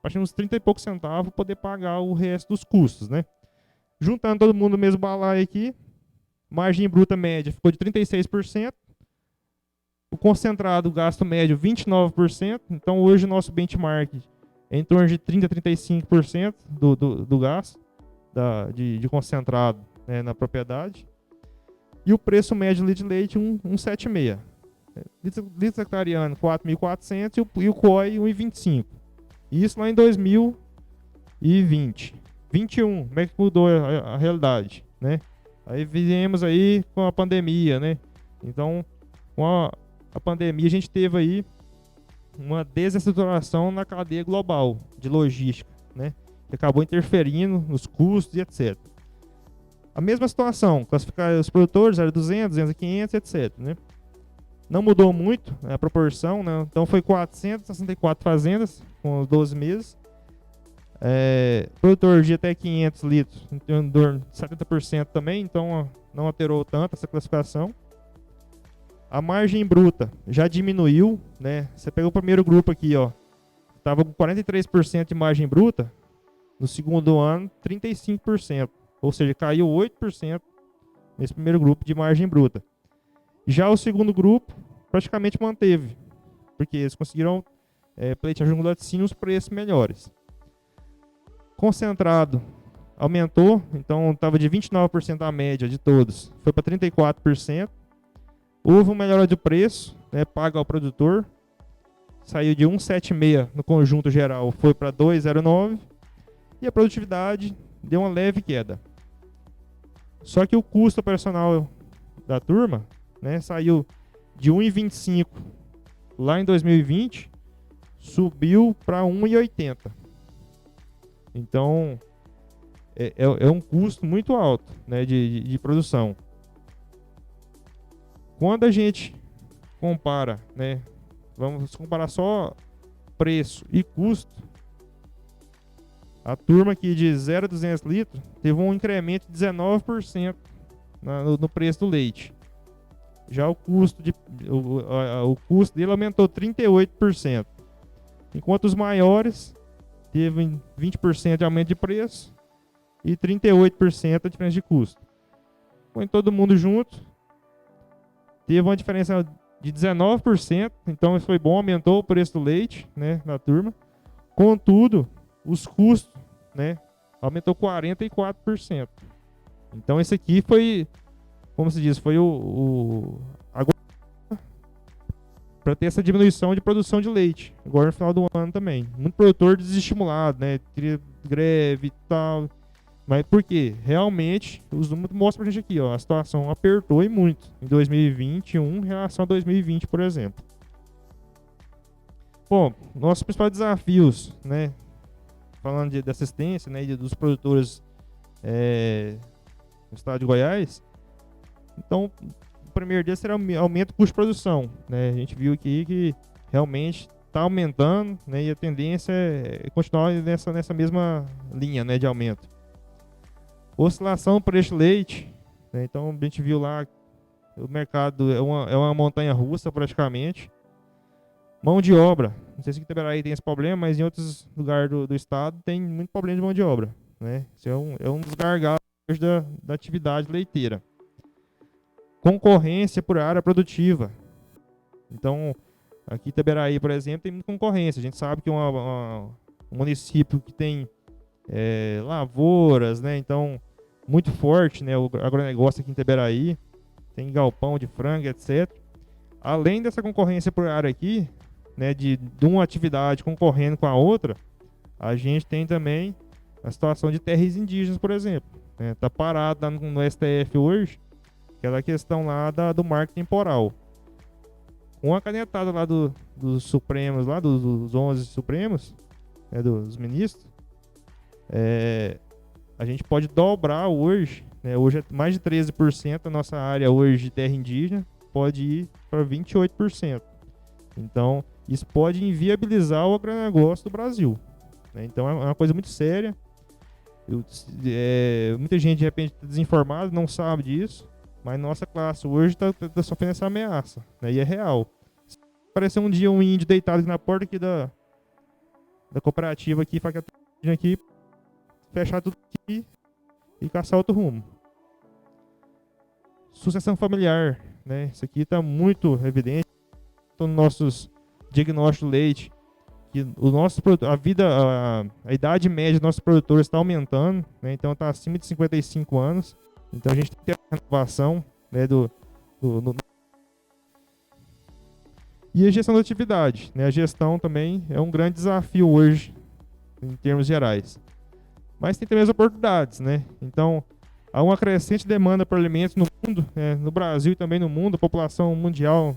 acho que uns 30 e poucos centavos para poder pagar o resto dos custos, né? Juntando todo mundo no mesmo balaio aqui, margem bruta média ficou de 36%, o concentrado, gasto médio 29%, então hoje o nosso benchmark é em torno de 30% a 35% do gasto de concentrado, né, na propriedade. E o preço médio do litro de leite 1,76. Litro hectariano 4.400 e o COI 1,25. Isso lá em 2020. 21, como é que mudou a realidade, né? Aí viemos aí com a pandemia, né? Então, com a pandemia a gente teve aí uma desestruturação na cadeia global de logística, né? Que acabou interferindo nos custos e etc. A mesma situação, classificar os produtores, era 200, 200, 500, etc. Né? Não mudou muito, né, a proporção, né? Então foi 464 fazendas com os 12 meses. Produtor de até 500 litros, em torno de 70% também, então não alterou tanto essa classificação. A margem bruta já diminuiu, né? Você pegou o primeiro grupo aqui, ó, estava com 43% de margem bruta, no segundo ano 35%, ou seja, caiu 8% nesse primeiro grupo de margem bruta. Já o segundo grupo praticamente manteve, porque eles conseguiram pleitear junto do laticínio os preços melhores. Concentrado aumentou, então estava de 29% a média de todos, foi para 34%. Houve uma melhora de preço, né, paga ao produtor, saiu de 1,76 no conjunto geral, foi para 2,09, e a produtividade deu uma leve queda. Só que o custo operacional da turma, né, saiu de 1,25 lá em 2020, subiu para 1,80. Então, é um custo muito alto, né, de produção. Quando a gente compara, né, vamos comparar só preço e custo, a turma aqui de 0 a 200 litros teve um incremento de 19% no preço do leite. Já o custo dele aumentou 38%. Enquanto os maiores teve 20% de aumento de preço e 38% de diferença de custo. Põe todo mundo junto, teve uma diferença de 19%, então isso foi bom, aumentou o preço do leite, né, na turma. Contudo, os custos, né, aumentou 44%. Então esse aqui foi, como se diz, foi para ter essa diminuição de produção de leite, agora no final do ano também. Muito produtor desestimulado, né, greve e tal. Mas por quê? Realmente, os números mostram pra gente aqui, ó, a situação apertou e muito em 2021 em relação a 2020, por exemplo. Bom, nossos principais desafios, né, falando de assistência, né, dos produtores no estado de Goiás. Então, o primeiro deles será o aumento do custo de produção, né? A gente viu aqui que realmente está aumentando, né, e a tendência é continuar nessa mesma linha, né, de aumento. Oscilação do preço de leite, né? Então a gente viu lá o mercado é uma montanha russa praticamente. Mão de obra, não sei se em Itaberaí tem esse problema, mas em outros lugares do estado tem muito problema de mão de obra, né? Isso é um dos gargalos da atividade leiteira. Concorrência por área produtiva. Então, aqui em Itaberaí, por exemplo, tem muita concorrência. A gente sabe que um município que tem lavouras, né? Então, muito forte, né? O agronegócio aqui em Itaberaí, tem galpão de frango, etc. Além dessa concorrência por área aqui, né? De uma atividade concorrendo com a outra, a gente tem também a situação de terras indígenas, por exemplo. Tá parado lá no STF hoje, aquela questão lá do marco temporal. Com a canetada lá dos Supremos, lá dos 11 Supremos, né, dos ministros, a gente pode dobrar hoje, né, hoje é mais de 13% da nossa área hoje de terra indígena, pode ir para 28%. Então, isso pode inviabilizar o agronegócio do Brasil, né? Então, é uma coisa muito séria. Muita gente, de repente, está desinformada, não sabe disso, mas nossa classe hoje está sofrendo essa ameaça, né? E é real. Se aparecer um dia um índio deitado aqui na porta aqui da cooperativa aqui, aqui, fechar tudo aqui e caçar outro rumo. Sucessão familiar, né? Isso aqui está muito evidente nos nossos diagnósticos do leite, que a idade média dos nossos produtores está aumentando, né? Então está acima de 55 anos. Então a gente tem que ter a renovação, né, E a gestão da atividade, né? A gestão também é um grande desafio hoje, em termos gerais. Mas tem também as oportunidades, né? Então, há uma crescente demanda por alimentos no mundo, no Brasil e também no mundo. A população mundial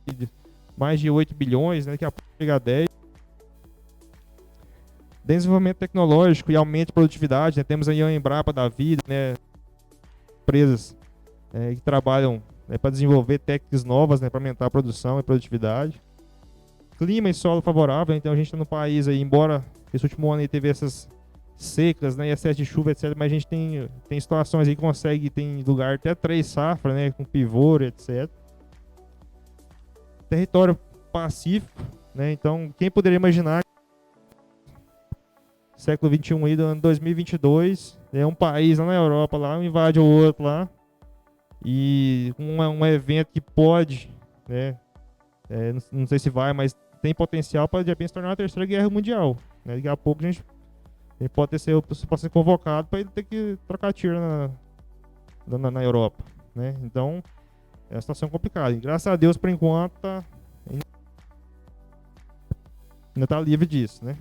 de mais de 8 bilhões, né? Daqui a pouco chega a 10. Desenvolvimento tecnológico e aumento de produtividade, né? Temos aí a Embrapa da vida, né? Empresas que trabalham para desenvolver técnicas novas, né? Para aumentar a produção e produtividade. Clima e solo favorável, então a gente está no país aí, embora esse último ano aí teve essas secas, né, e excesso de chuva, etc. Mas a gente tem situações aí que tem lugar até 3 safras, né, com pivô, etc. Território pacífico, né, então quem poderia imaginar século XXI aí, do ano 2022, um país lá na Europa, lá invade o outro lá, e um evento que pode, né, não sei se vai, mas tem potencial para de repente se tornar uma terceira guerra mundial, né, daqui a pouco a gente pode ser convocado para ele ter que trocar tiro na Europa, né? Então, é uma situação complicada. E graças a Deus, por enquanto, ainda está livre disso, né?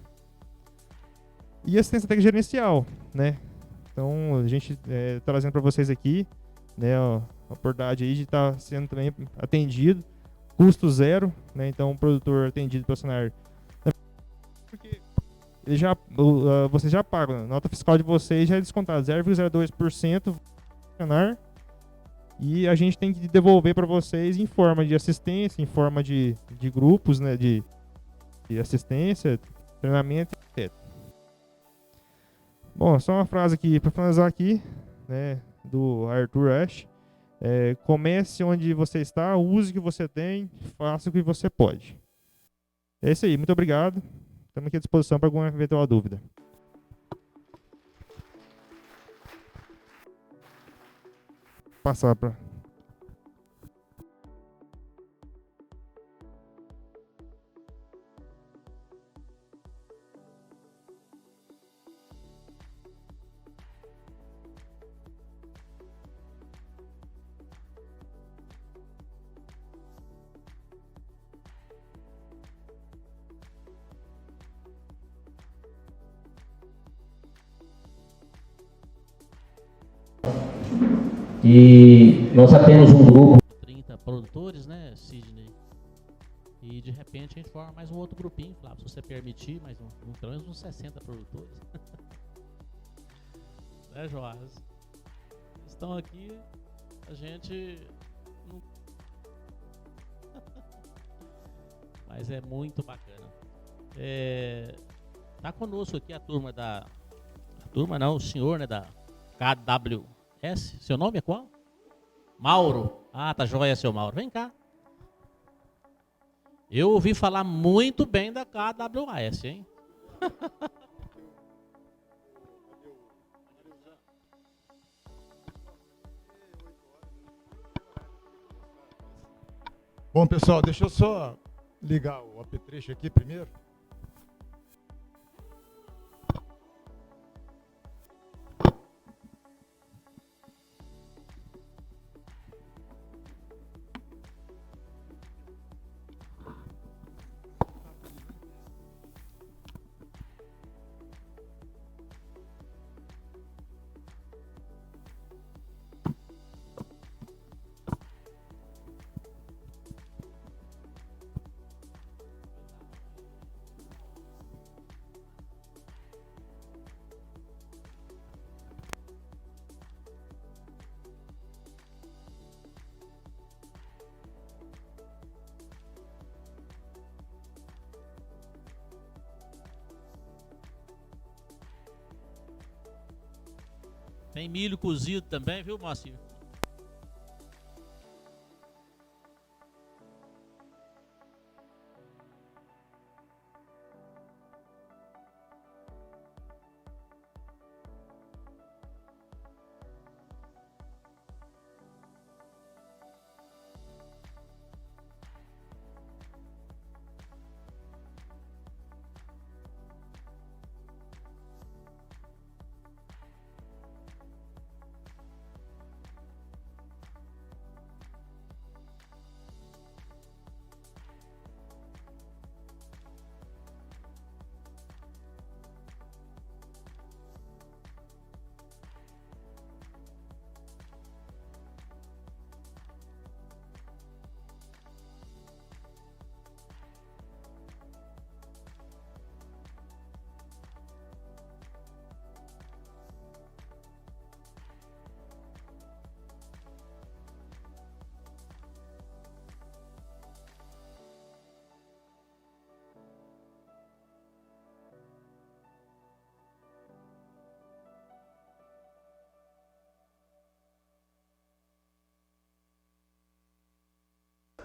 E assistência técnica gerencial, né? Então, a gente trazendo para vocês aqui, né, a oportunidade aí de estar sendo também atendido, custo zero, né? Então, o produtor atendido pelo Senar, porque vocês já pagam, a nota fiscal de vocês já é descontada 0,02% e a gente tem que devolver para vocês em forma de assistência, em forma de grupos, né, de assistência, treinamento, etc. Bom, só uma frase aqui para finalizar aqui, né, do Arthur Ashe: comece onde você está, use o que você tem, faça o que você pode. É isso aí, muito obrigado. Estamos aqui à disposição para alguma eventual dúvida. Passar para E nós já temos um grupo de 30 produtores, né, Sidney? E de repente a gente forma mais um outro grupinho, Flávio, se você permitir, mais pelo menos uns 60 produtores. Né, Joás? Estão aqui, a gente não... Mas é muito bacana. Tá conosco aqui a turma da... A turma não, o senhor, né, da KWS. Seu nome é qual? Mauro. Ah, tá joia, seu Mauro. Vem cá. Eu ouvi falar muito bem da KWS, hein? Bom, pessoal, deixa eu só ligar o apetrecho aqui primeiro. Tem milho cozido também, viu, Moacir?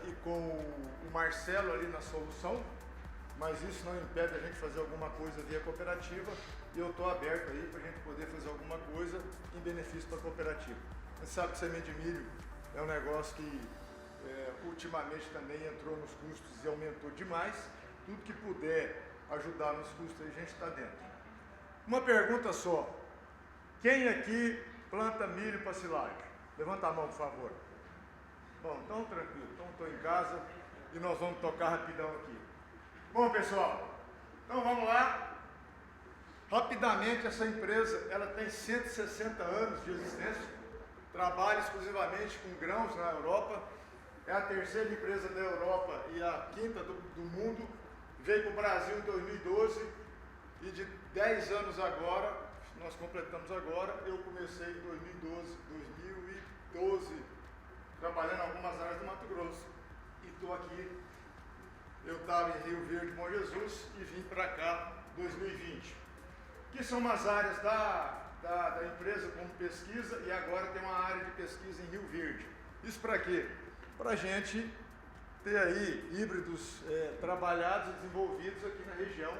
E com o Marcelo ali na solução, mas isso não impede a gente fazer alguma coisa via cooperativa e eu estou aberto aí para a gente poder fazer alguma coisa em benefício da cooperativa. A gente sabe que semente de milho é um negócio que ultimamente também entrou nos custos e aumentou demais. Tudo que puder ajudar nos custos a gente está dentro. Uma pergunta só, quem aqui planta milho para silagem? Levanta a mão, por favor. Bom, então tranquilo, então estou em casa e nós vamos tocar rapidão aqui. Bom, pessoal, então vamos lá. Rapidamente, essa empresa, ela tem 160 anos de existência, trabalha exclusivamente com grãos na Europa, é a terceira empresa da Europa e a quinta do mundo, veio para o Brasil em 2012 e de 10 anos agora, nós completamos agora, eu comecei em 2012, trabalhando em algumas áreas do Mato Grosso. E estou aqui, eu estava em Rio Verde, Bom Jesus, e vim para cá em 2020. Que são umas áreas da empresa como pesquisa, e agora tem uma área de pesquisa em Rio Verde. Isso para quê? Para a gente ter aí híbridos trabalhados e desenvolvidos aqui na região,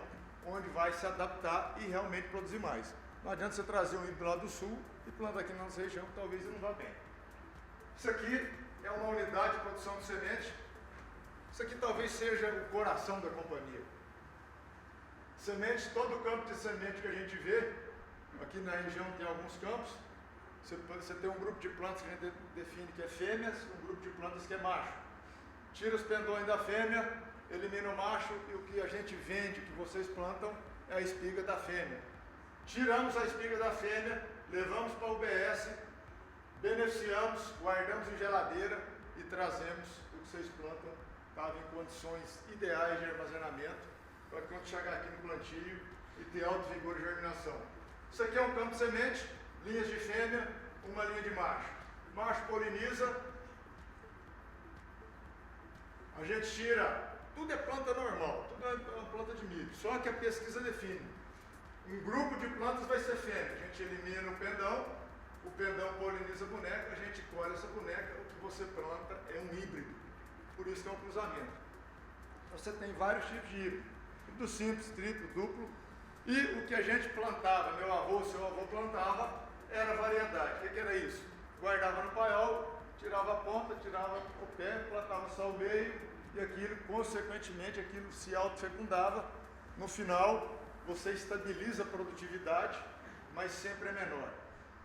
onde vai se adaptar e realmente produzir mais. Não adianta você trazer um híbrido lá do sul e plantar aqui na nossa região, que talvez ele não vá bem. Isso aqui é uma unidade de produção de semente. Isso aqui talvez seja o coração da companhia. Semente, todo campo de semente que a gente vê, aqui na região tem alguns campos, você tem um grupo de plantas que a gente define que é fêmeas, um grupo de plantas que é macho. Tira os pendões da fêmea, elimina o macho e o que a gente vende, que vocês plantam, é a espiga da fêmea. Tiramos a espiga da fêmea, levamos para a UBS, beneficiamos, guardamos em geladeira e trazemos o que vocês plantam, estava em condições ideais de armazenamento, para quando chegar aqui no plantio e ter alto vigor de germinação. Isso aqui é um campo de semente, linhas de fêmea, uma linha de macho. Macho poliniza, a gente tira, tudo é planta normal, tudo é uma planta de milho, só que a pesquisa define. Um grupo de plantas vai ser fêmea, a gente elimina o pendão poliniza a boneca, a gente colhe essa boneca, o que você planta é um híbrido, por isso que é um cruzamento. Você tem vários tipos de híbrido, híbrido simples, triplo, duplo, e o que a gente plantava, meu avô, seu avô plantava, era variedade. O que era isso? Guardava no paiol, tirava a ponta, tirava o pé, plantava só o meio, e aquilo, consequentemente, aquilo se autofecundava. No final, você estabiliza a produtividade, mas sempre é menor.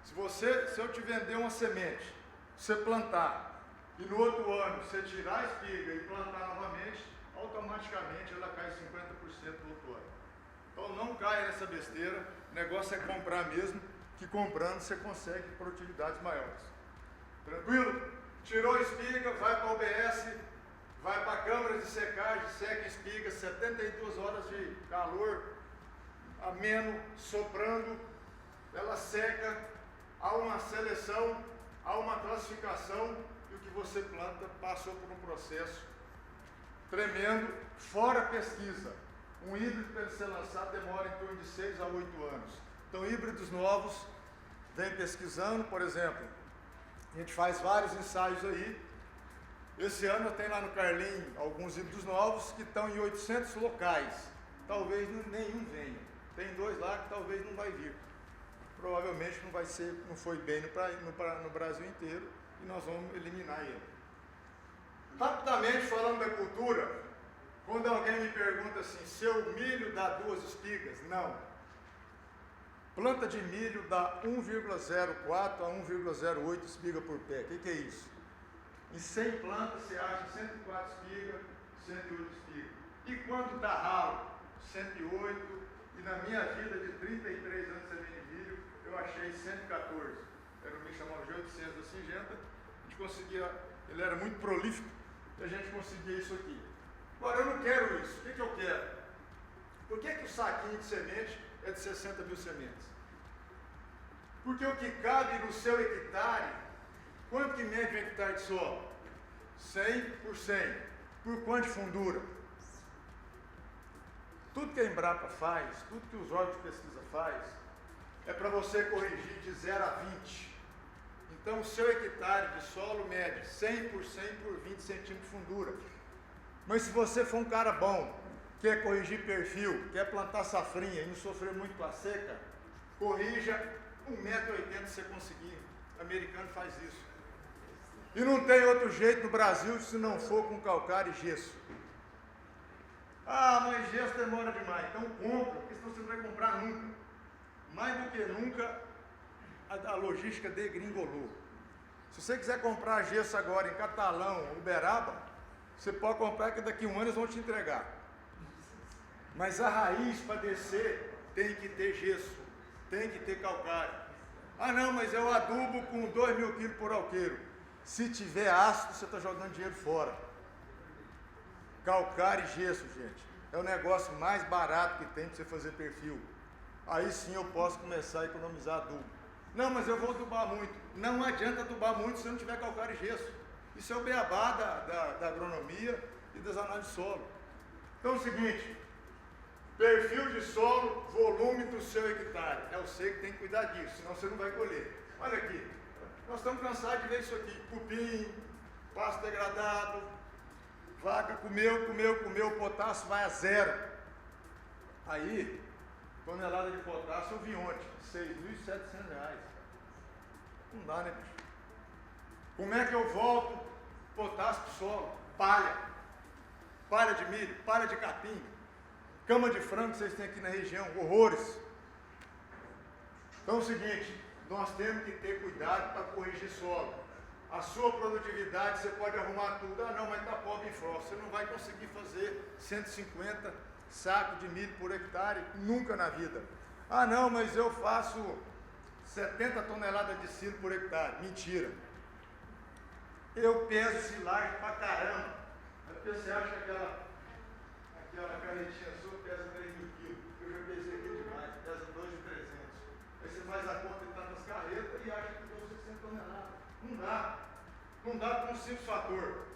Se eu te vender uma semente, você plantar, e no outro ano você tirar a espiga e plantar novamente, automaticamente ela cai 50% no outro ano. Então não caia nessa besteira, o negócio é comprar mesmo, que comprando você consegue produtividades maiores. Tranquilo? Tirou a espiga, vai para a OBS, vai para a câmara de secagem, seca a espiga, 72 horas de calor, ameno, soprando, ela seca, há uma seleção, há uma classificação, e o que você planta passou por um processo tremendo, fora pesquisa. Um híbrido para ele ser lançado demora em torno de 6 a 8 anos. Então, híbridos novos, vem pesquisando, por exemplo, a gente faz vários ensaios aí. Esse ano eu tenho lá no Carlim alguns híbridos novos que estão em 800 locais. Talvez nenhum venha. Tem 2 lá que talvez não vai vir. Provavelmente não vai ser, não foi bem no Brasil inteiro e nós vamos eliminar ele. Rapidamente falando da cultura, quando alguém me pergunta assim, seu milho dá 2 espigas? Não. Planta de milho dá 1,04 a 1,08 espiga por pé. O que é isso? Em 100 plantas você acha 104 espigas, 108 espigas. E quando dá ralo? 108. E na minha vida de 33 anos de semente de milho, eu achei 114. Era um milho chamado G800 da Singenta. A gente conseguia, ele era muito prolífico, e a gente conseguia isso aqui. Agora, eu não quero isso. O que eu quero? Por que o saquinho de semente é de 60 mil sementes? Porque o que cabe no seu hectare, quanto que mede um hectare de solo? 100 por 100. Por quanto de fundura? Tudo que a Embrapa faz, tudo que os órgãos de pesquisa faz, é para você corrigir de 0 a 20. Então, o seu hectare de solo mede 100 por 100 por 20 centímetros de fundura. Mas se você for um cara bom, quer corrigir perfil, quer plantar safrinha e não sofrer muito com a seca, corrija 1,80 m se você conseguir. O americano faz isso. E não tem outro jeito no Brasil se não for com calcário e gesso. Ah, mas gesso demora demais. Então compra, porque senão você não vai comprar nunca. Mais do que nunca, a logística degringolou. Se você quiser comprar gesso agora em Catalão, Uberaba, você pode comprar que daqui a um ano eles vão te entregar. Mas a raiz para descer tem que ter gesso, tem que ter calcário. Ah não, mas eu adubo com 2.000 kg por alqueiro. Se tiver ácido, você está jogando dinheiro fora. Calcário e gesso, gente, é o negócio mais barato que tem para você fazer perfil. Aí sim eu posso começar a economizar adubo. Não, mas eu vou adubar muito. Não adianta adubar muito se não tiver calcário e gesso. Isso é o beabá da agronomia e das análises de solo. Então é o seguinte, perfil de solo, volume do seu hectare. É você que tem que cuidar disso, senão você não vai colher. Olha aqui, nós estamos cansados de ver isso aqui. Cupim, pasto degradado, vaca comeu, o potássio vai a 0. Aí, tonelada de potássio eu vi ontem, R$6.700. Não dá, né, bicho? Como é que eu volto potássio para o solo? Palha. Palha de milho, palha de capim, cama de frango que vocês têm aqui na região, horrores. Então é o seguinte, nós temos que ter cuidado para corrigir solo. A sua produtividade, você pode arrumar tudo. Ah não, mas está pobre em flor. Você não vai conseguir fazer 150 sacos de milho por hectare, nunca na vida. Ah não, mas eu faço 70 toneladas de silo por hectare. Mentira. Eu peso silagem pra caramba. É porque você acha que aquela carretinha sua pesa 3 mil quilos. Eu já pesei aqui demais, pesa 2.300. Aí você faz a conta e tá nas carretas e acha que deu 60 toneladas. Não dá. Não dá por um simples fator.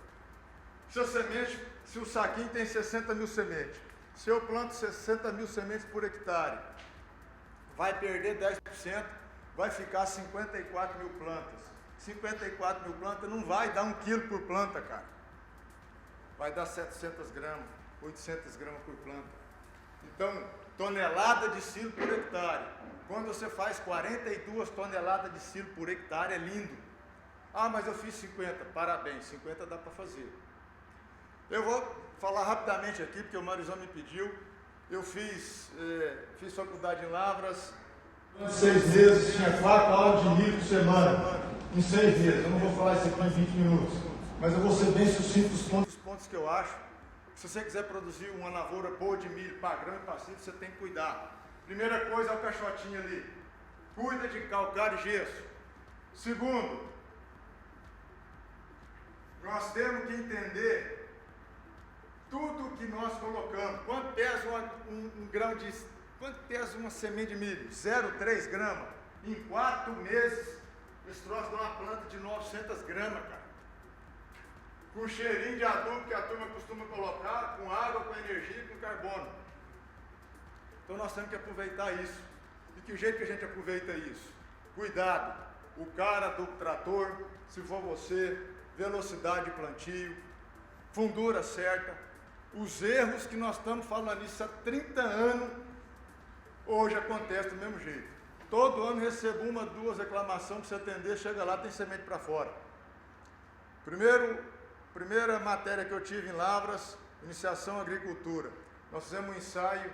Se o saquinho tem 60 mil sementes, se eu planto 60 mil sementes por hectare, vai perder 10%, vai ficar 54 mil plantas. 54 mil plantas não vai dar 1 quilo por planta, cara. Vai dar 700 gramas, 800 gramas por planta. Então, tonelada de silo por hectare. Quando você faz 42 toneladas de silo por hectare, é lindo. Ah, mas eu fiz 50. Parabéns, 50 dá para fazer. Eu vou falar rapidamente aqui, porque o Marizão me pediu. Eu fiz faculdade em Lavras. Em 6 meses, tinha 4 aulas de milho por semana. Em 6 meses. Eu não vou falar isso aqui em 20 minutos. Mas eu vou ser bem sucinto os pontos que eu acho. Se você quiser produzir uma lavoura boa de milho para grão e passivo, você tem que cuidar. Primeira coisa é o caixotinho ali. Cuida de calcário e gesso. Segundo, nós temos que entender tudo que nós colocamos. Quanto pesa um grão de... Quanto pesa uma semente de milho? 0,3 gramas. Em 4 meses, esse troço dá uma planta de 900 gramas, cara. Com cheirinho de adubo que a turma costuma colocar, com água, com energia e com carbono. Então nós temos que aproveitar isso. E que jeito que a gente aproveita isso? Cuidado. O cara do trator, se for você, velocidade de plantio, fundura certa. Os erros que nós estamos falando isso há 30 anos, hoje acontece do mesmo jeito. Todo ano recebo 1, 2 reclamações para você atender, chega lá, tem semente para fora. Primeira matéria que eu tive em Lavras, iniciação agricultura. Nós fizemos um ensaio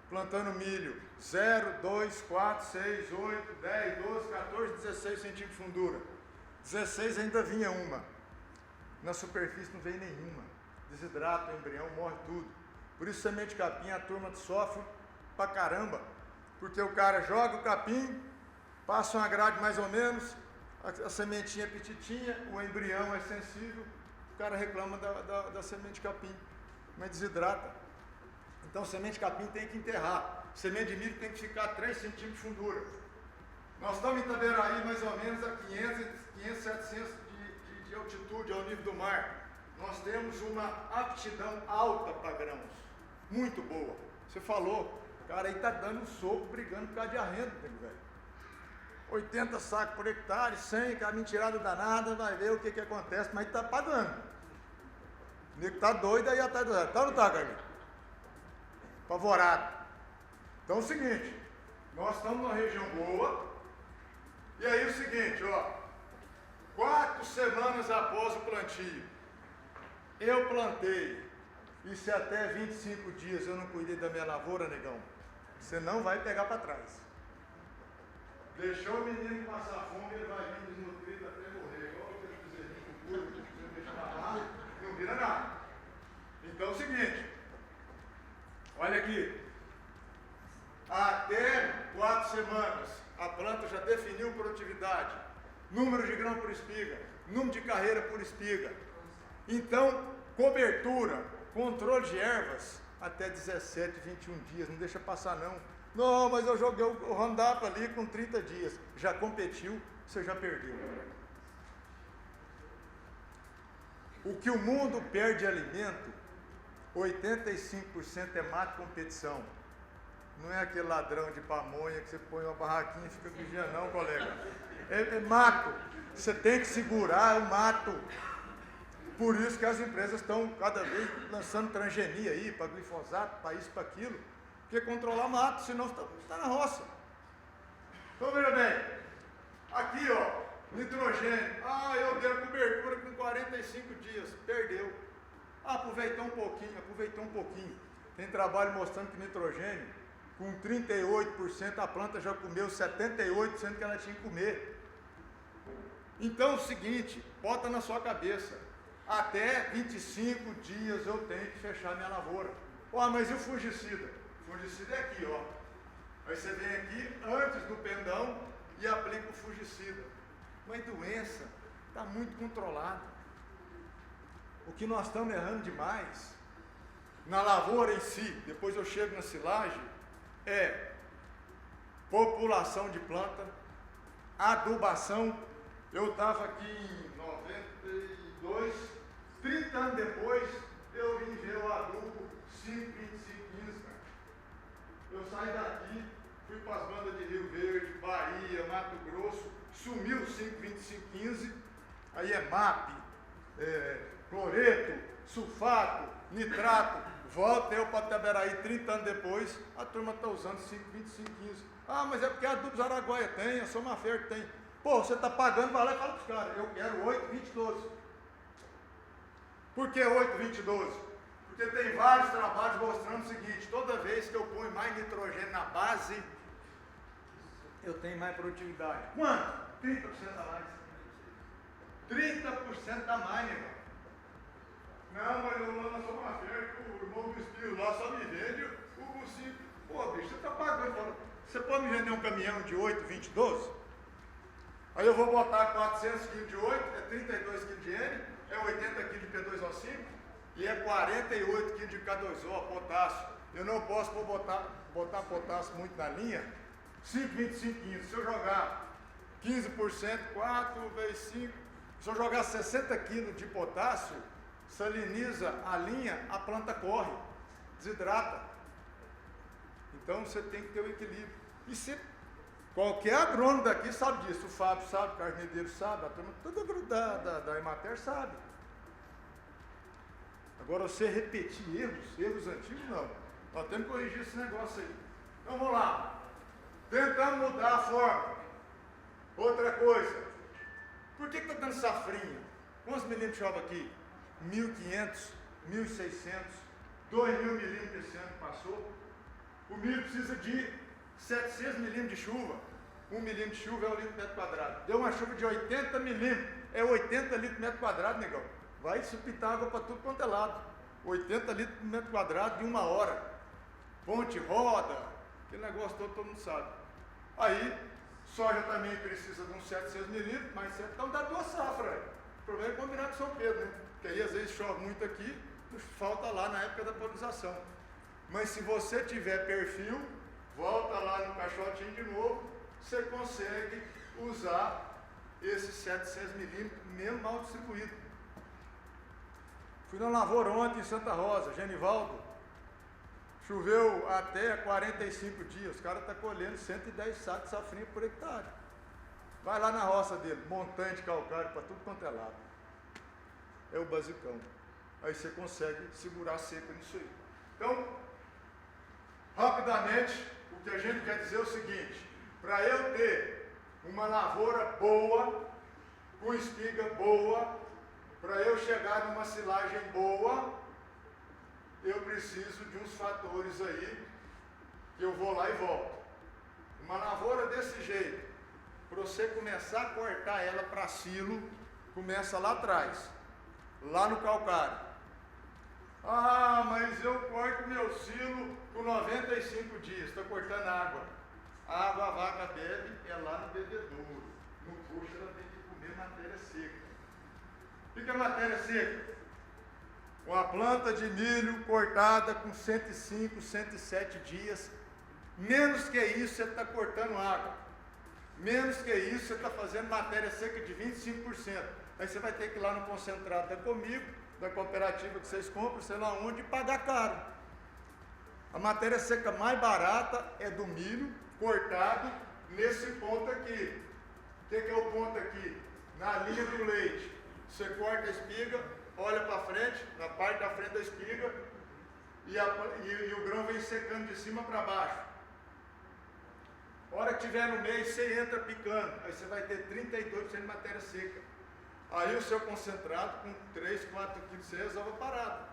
plantando milho, 0, 2, 4, 6, 8, 10, 12, 14, 16 centímetros de fundura. 16 ainda vinha uma. Na superfície não veio nenhuma. Desidrata o embrião, morre tudo. Por isso semente de capim a turma sofre pra caramba. Porque o cara joga o capim, passa uma grade mais ou menos, a sementinha é petitinha, o embrião é sensível, o cara reclama da semente de capim, mas desidrata. Então semente de capim tem que enterrar. Semente de milho tem que ficar 3 centímetros de fundura. Nós estamos em Itaberaí mais ou menos a 500, 700 de altitude ao nível do mar. Nós temos uma aptidão alta para grãos, muito boa. Você falou, o cara aí está dando um soco, brigando por causa de arrendo, velho. 80 sacos por hectare, 100, cara, mentirada danada, vai ver o que acontece, mas está pagando. O nego está doido aí atrás do zero. Tá ou não tá, Carlinhos? Apavorado. Então é o seguinte, nós estamos numa região boa, e aí é o seguinte, ó, 4 semanas após o plantio, eu plantei, e se até 25 dias eu não cuidei da minha lavoura, negão, você não vai pegar para trás. Deixou o menino passar fome, ele vai vir desnutrido até morrer, igual aquele bezerrinho com curva, que você deixa lá, não vira nada. Então é o seguinte, olha aqui, até 4 semanas, a planta já definiu produtividade, número de grão por espiga, número de carreira por espiga. Então, cobertura, controle de ervas, até 17, 21 dias, não deixa passar não. Não, mas eu joguei o Roundup ali com 30 dias, já competiu, você já perdeu. O que o mundo perde de alimento, 85% é mato e competição. Não é aquele ladrão de pamonha que você põe uma barraquinha e fica vigiando, não, colega. É mato. Você tem que segurar o mato. Por isso que as empresas estão cada vez lançando transgenia aí, para glifosato, para isso, para aquilo. Porque controlar mato, senão você está na roça. Então veja bem, aqui ó, nitrogênio. Ah, eu dei a cobertura com 45 dias, perdeu. Ah, aproveitou um pouquinho. Tem trabalho mostrando que nitrogênio, com 38% a planta já comeu 78% que ela tinha que comer. Então é o seguinte, bota na sua cabeça, até 25 dias eu tenho que fechar minha lavoura. Ó, mas e o fungicida? O fungicida é aqui, ó. Aí você vem aqui, antes do pendão, e aplica o fungicida. Mas doença está muito controlada. O que nós estamos errando demais, na lavoura em si, depois eu chego na silagem, é população de planta, adubação. Eu estava aqui em 92, 30 anos depois, eu vim ver o adubo 5,25,15, cara. Eu saí daqui, fui para as bandas de Rio Verde, Bahia, Mato Grosso, sumiu o 5,25,15, aí é MAP, cloreto, sulfato, nitrato, volta eu para Itaberaí 30 anos depois, a turma está usando 5,25,15. Ah, mas é porque a Adubos Araguaia tem, a Somafer tem. Pô, você está pagando, vai lá e fala para os caras, eu quero 8,20,12. Por que 8,20,12? Porque tem vários trabalhos mostrando o seguinte, toda vez que eu ponho mais nitrogênio na base, eu tenho mais produtividade. Quanto? 30% a mais. 30% a mais, negão. Não, mas eu lá na Somafer, o irmão do Espírito lá só me vende o bucinho. Pô, bicho, você está pagando. Você pode me vender um caminhão de 8,20,12? Aí eu vou botar 400 kg de 8, é 32 kg de N, é 80 kg de P2O5 e é 48 kg de K2O, potássio. Eu não posso botar potássio muito na linha. 5,25,15. Se eu jogar 15%, 4 vezes 5, se eu jogar 60 kg de potássio, saliniza a linha, a planta corre, desidrata. Então você tem que ter o equilíbrio. E se qualquer agrônomo daqui sabe disso, o Fábio sabe, o Carlos Medeiros sabe, a turma toda da Emater sabe. Agora você repetir erros antigos não. Nós temos que corrigir esse negócio aí. Então vamos lá. Tentamos mudar a forma. Outra coisa. Por que está dando safrinha? Quantos milímetros chove aqui? 1.500, 1.600, 2.000 milímetros esse ano passou. O milho precisa de 700 milímetros de chuva. 1 milímetro de chuva é 1 litro por metro quadrado. Deu uma chuva de 80 milímetros, é 80 litros por metro quadrado, negão. Vai supitar água para tudo quanto é lado. 80 litros por metro quadrado em 1 hora. Ponte roda, aquele negócio todo mundo sabe. Aí, soja também precisa de uns 700 milímetros, mas então dá 2 safras. O problema é combinar com São Pedro, né? Porque aí às vezes chove muito aqui, falta lá na época da polinização. Mas se você tiver perfil, volta lá no caixotinho de novo, você consegue usar esses 700 milímetros mesmo mal distribuído. Fui na lavoura ontem em Santa Rosa, Genivaldo, choveu até 45 dias, os caras estão colhendo 110 sacos de safrinha por hectare. Vai lá na roça dele, montanha de calcário para tudo quanto é lado. É o basicão. Aí você consegue segurar a seca nisso aí. Então, rapidamente, o que a gente quer dizer é o seguinte: para eu ter uma lavoura boa, com espiga boa, para eu chegar numa silagem boa, eu preciso de uns fatores aí, que eu vou lá e volto. Uma lavoura desse jeito, para você começar a cortar ela para silo, começa lá atrás, lá no calcário. Ah, mas eu corto meu silo com 95 dias, estou cortando água. A água a vaca bebe é lá no bebedouro. No coxo ela tem que comer matéria seca. O que é matéria seca? Uma planta de milho cortada com 105, 107 dias. Menos que isso você está cortando água. Menos que isso você está fazendo matéria seca de 25%. Aí você vai ter que ir lá no concentrado da Comigo, da cooperativa que vocês compram, sei lá onde, e pagar caro. A matéria seca mais barata é do milho cortado nesse ponto aqui. O que é o ponto aqui? Na linha do leite. Você corta a espiga, olha para frente, na parte da frente da espiga, e o grão vem secando de cima para baixo. A hora que estiver no meio, você entra picando, aí você vai ter 32% de matéria seca. Aí o seu concentrado com 3, 4 quilos você resolve a parada.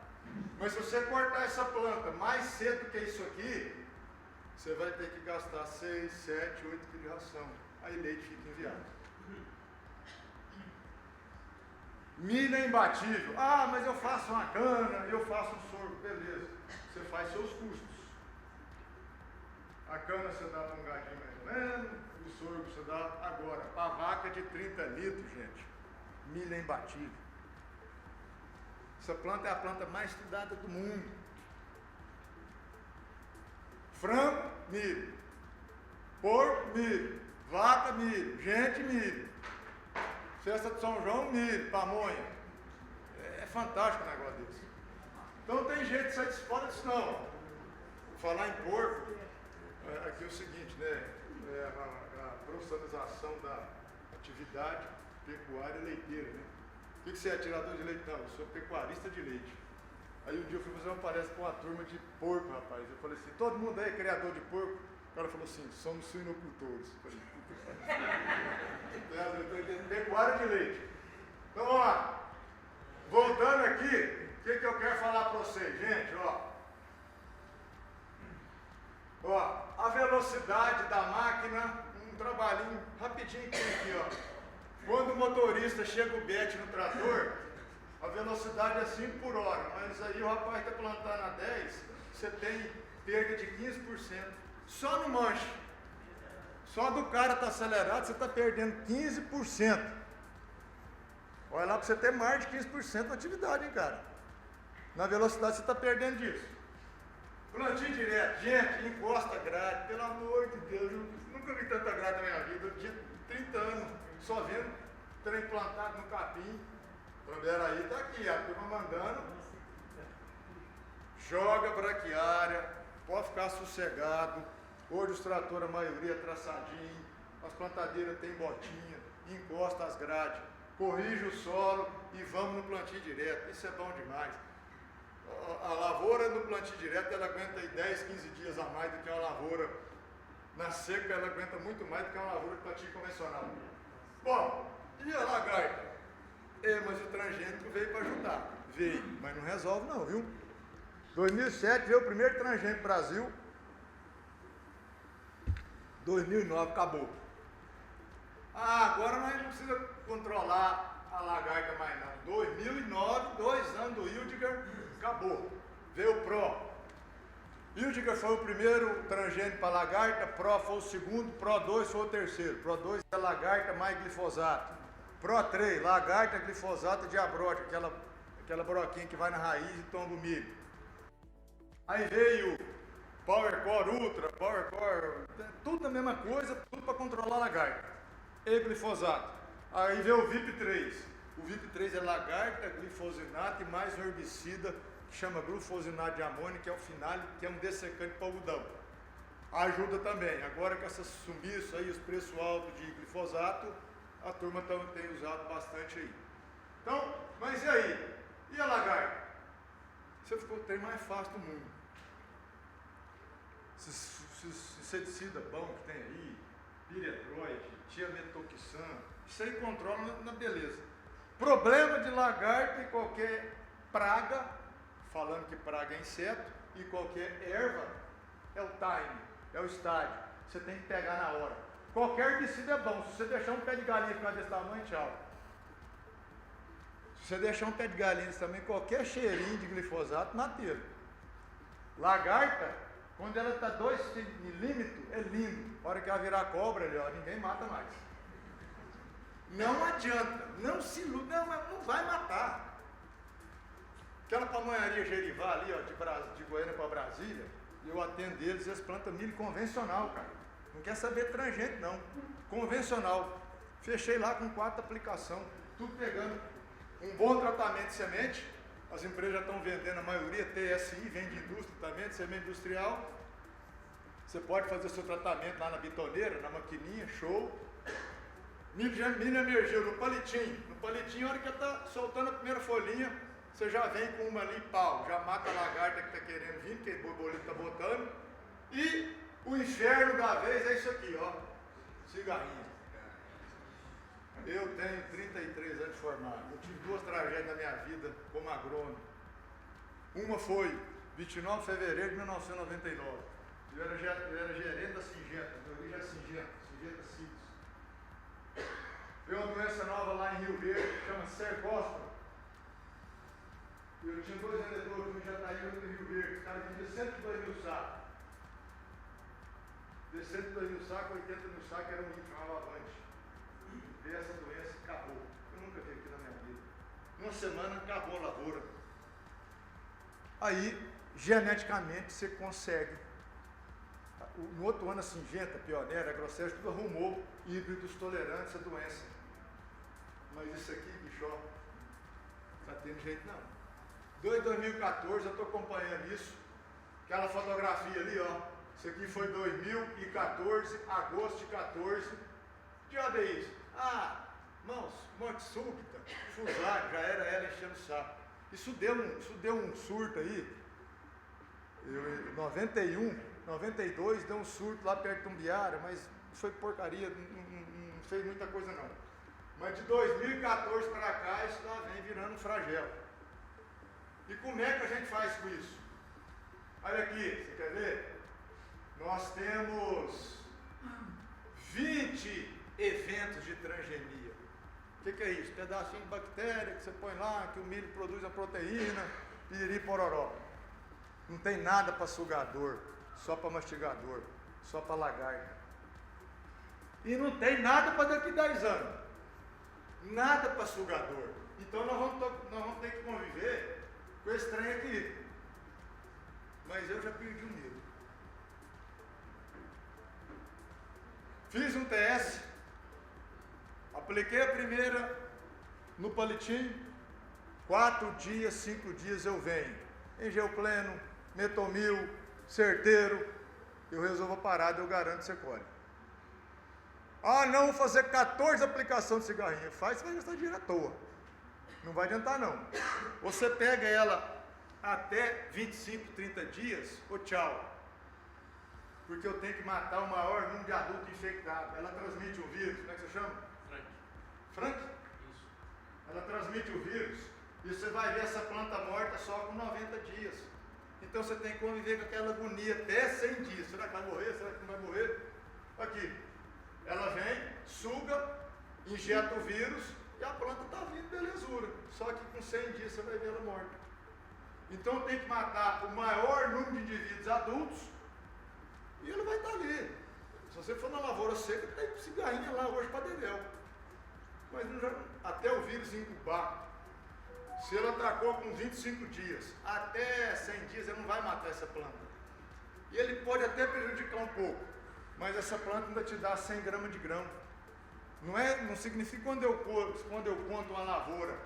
Mas se você cortar essa planta mais cedo que isso aqui, você vai ter que gastar 6, 7, 8 quilos de ração. Aí leite fica inviável. Milho é imbatível. Ah, mas eu faço uma cana, eu faço um sorgo. Beleza, você faz seus custos. A cana você dá para um gadinho mais ou menos, o sorgo você estudar agora. A vaca de 30 litros, gente, milho é imbatível. Essa planta é a planta mais estudada do mundo. Frango, milho. Porco, milho. Vaca, milho. Gente, milho. Festa de São João, milho. Pamonha. É fantástico o negócio desse. Então não tem jeito de sair fora disso não. Falar em porco, aqui é o seguinte, né? A profissionalização da atividade pecuária leiteira, né? O que você é atirador de leite? Não, eu sou pecuarista de leite. Aí um dia eu fui fazer uma palestra com uma turma de porco, rapaz. Eu falei assim, todo mundo aí é criador de porco? O cara falou assim, somos suinocultores. Eu falei, pecuária de leite. Então, vamos lá. Voltando aqui, o que eu quero falar para vocês, gente, ó. Ó, a velocidade da máquina, um trabalhinho rapidinho aqui, ó. Quando o motorista chega o bete no trator, a velocidade é 5 por hora, mas aí o rapaz está plantando a 10, você tem perda de 15%. Só no manche. Só do cara tá acelerado, você está perdendo 15%. Olha lá para você ter mais de 15% na atividade, hein, cara. Na velocidade você está perdendo disso. Plantio direto, gente, encosta a grade, pelo amor de Deus, eu nunca vi tanta grade na minha vida, eu tinha 30 anos, só vendo trem plantado no capim. Aí tá aqui, a turma mandando, joga braquiária, pode ficar sossegado. Hoje os tratores, a maioria traçadinho, as plantadeiras tem botinha, encosta as grades, corrige o solo e vamos no plantio direto, isso é bom demais. A lavoura no plantio direto, ela aguenta aí 10, 15 dias a mais do que uma lavoura na seca, ela aguenta muito mais do que uma lavoura de plantio convencional. Bom, e a lagarta? Mas o transgênico veio para ajudar. Veio, mas não resolve não, viu? 2007 veio o primeiro transgênico no Brasil. 2009 acabou. Agora nós não precisamos controlar a lagarta mais não. 2009, 2 anos do Hildiger, acabou. Veio o Pro. Hildiger foi o primeiro transgênico para lagarta, Pro foi o segundo, Pro 2 foi o terceiro. Pro 2 é lagarta mais glifosato. Pro 3, lagarta, glifosato e diabrótica, aquela broquinha que vai na raiz e tomba o milho. Aí veio PowerCore Ultra, PowerCore, tudo a mesma coisa, tudo para controlar a lagarta. E glifosato. Aí veio o VIP3. O VIP3 é lagarta, glifosinato e mais um herbicida que chama glufosinato de amônio, que é o finale, que é um dessecante para algodão. Ajuda também. Agora com essa sumiço aí, os preços altos de glifosato, a turma tem usado bastante aí. Então, mas e aí? E a lagarta? Você ficou o trem mais fácil do mundo. Esse inseticida bom que tem aí, piretroide, tiametoxan, isso aí controla na beleza. Problema de lagarta e qualquer praga, falando que praga é inseto, e qualquer erva é o time, é o estágio. Você tem que pegar na hora. Qualquer herbicida é bom. Se você deixar um pé de galinha ficar desse tamanho, tchau. Se você deixar um pé de galinha desse tamanho, qualquer cheirinho de glifosato, mateiro. Lagarta, quando ela está 2 milímetros, é lindo. A hora que ela virar cobra, ali, ó, ninguém mata mais. Não adianta. Não vai matar. Aquela pamonharia Gerivá ali, ó, de Goiânia para Brasília, eu atendo eles plantam milho convencional, cara. Não quer saber transgênico, não. Convencional. Fechei lá com 4 aplicações. Tudo pegando um bom tratamento de semente. As empresas já estão vendendo, a maioria, TSI, vende indústria também, de semente industrial. Você pode fazer o seu tratamento lá na bitoneira, na maquininha, show. Milho emergiu no palitinho. No palitinho, a hora que está soltando a primeira folhinha, você já vem com uma ali, pau. Já mata a lagarta que está querendo vir, que o borboleta está botando. E o inferno da vez é isso aqui, ó. Cigarrinho. Eu tenho 33 anos de formado. Eu tive 2 tragédias na minha vida como agrônomo. Uma foi 29 de fevereiro de 1999. Eu era gerente da Singenta. Meu origem é Singenta Seeds. Veio uma doença nova lá em Rio Verde, que chama Cercospora. Eu tinha 2 vendedores, um em Jataí e outro em Rio Verde. Os caras vendiam 102 mil sacos. De 102 mil sacos, 80 mil sacos era um litro, chamava banho. ver essa doença, acabou. Eu nunca vi aqui na minha vida. Uma semana acabou a lavoura. Aí, geneticamente, você consegue. No outro ano, a Singenta, a Pioneira, a Grosseria, tudo arrumou híbridos tolerantes à doença. Mas isso aqui, bicho, ó, não tá tendo jeito não. Desde 2014 eu estou acompanhando isso. Aquela fotografia ali, ó. Isso aqui foi 2014, agosto de 14. Que diabo é isso? Ah, irmãos, morte súbita, fusário, já era ela enchendo o saco. Isso deu um surto aí. Em 91, 92 deu um surto lá perto de Tumbiara, mas foi porcaria, não fez muita coisa não. Mas de 2014 para cá, isso lá vem virando um flagelo. E como é que a gente faz com isso? Olha aqui, você quer ver? Nós temos 20 eventos de transgenia. O que é isso? Pedacinho de bactéria que você põe lá, que o milho produz a proteína, piriri pororó. Não tem nada para sugador, só para mastigador, só para lagarta. E não tem nada para daqui a 10 anos. Nada para sugador. Então nós vamos ter que conviver com esse trem aqui. Mas eu já perdi o medo. Fiz um TS, apliquei a primeira no palitinho, 4 dias, 5 dias eu venho. Engeopleno, Metomil, certeiro, eu resolvo a parada, eu garanto que você colhe. Ah, não, vou fazer 14 aplicações de cigarrinha. Faz, você vai gastar dinheiro à toa. Não vai adiantar não. Você pega ela até 25, 30 dias, ô tchau. Porque eu tenho que matar o maior número de adultos infectados. Ela transmite o vírus, como é que você chama? Frank? Isso. Ela transmite o vírus e você vai ver essa planta morta só com 90 dias. Então você tem que conviver com aquela agonia até 100 dias. Será que vai morrer? Será que não vai morrer? Aqui. Ela vem, suga, injeta o vírus e a planta está vindo belezura. Só que com 100 dias você vai ver ela morta. Então tem que matar o maior número de indivíduos adultos e ele vai estar ali. Se você for na lavoura seca, tem cigarrinha lá hoje para dedéu. Mas até o vírus incubar, se ela atacou com 25 dias, até 100 dias ele não vai matar essa planta. E ele pode até prejudicar um pouco, mas essa planta ainda te dá 100 gramas de grão. Não significa que quando eu conto uma lavoura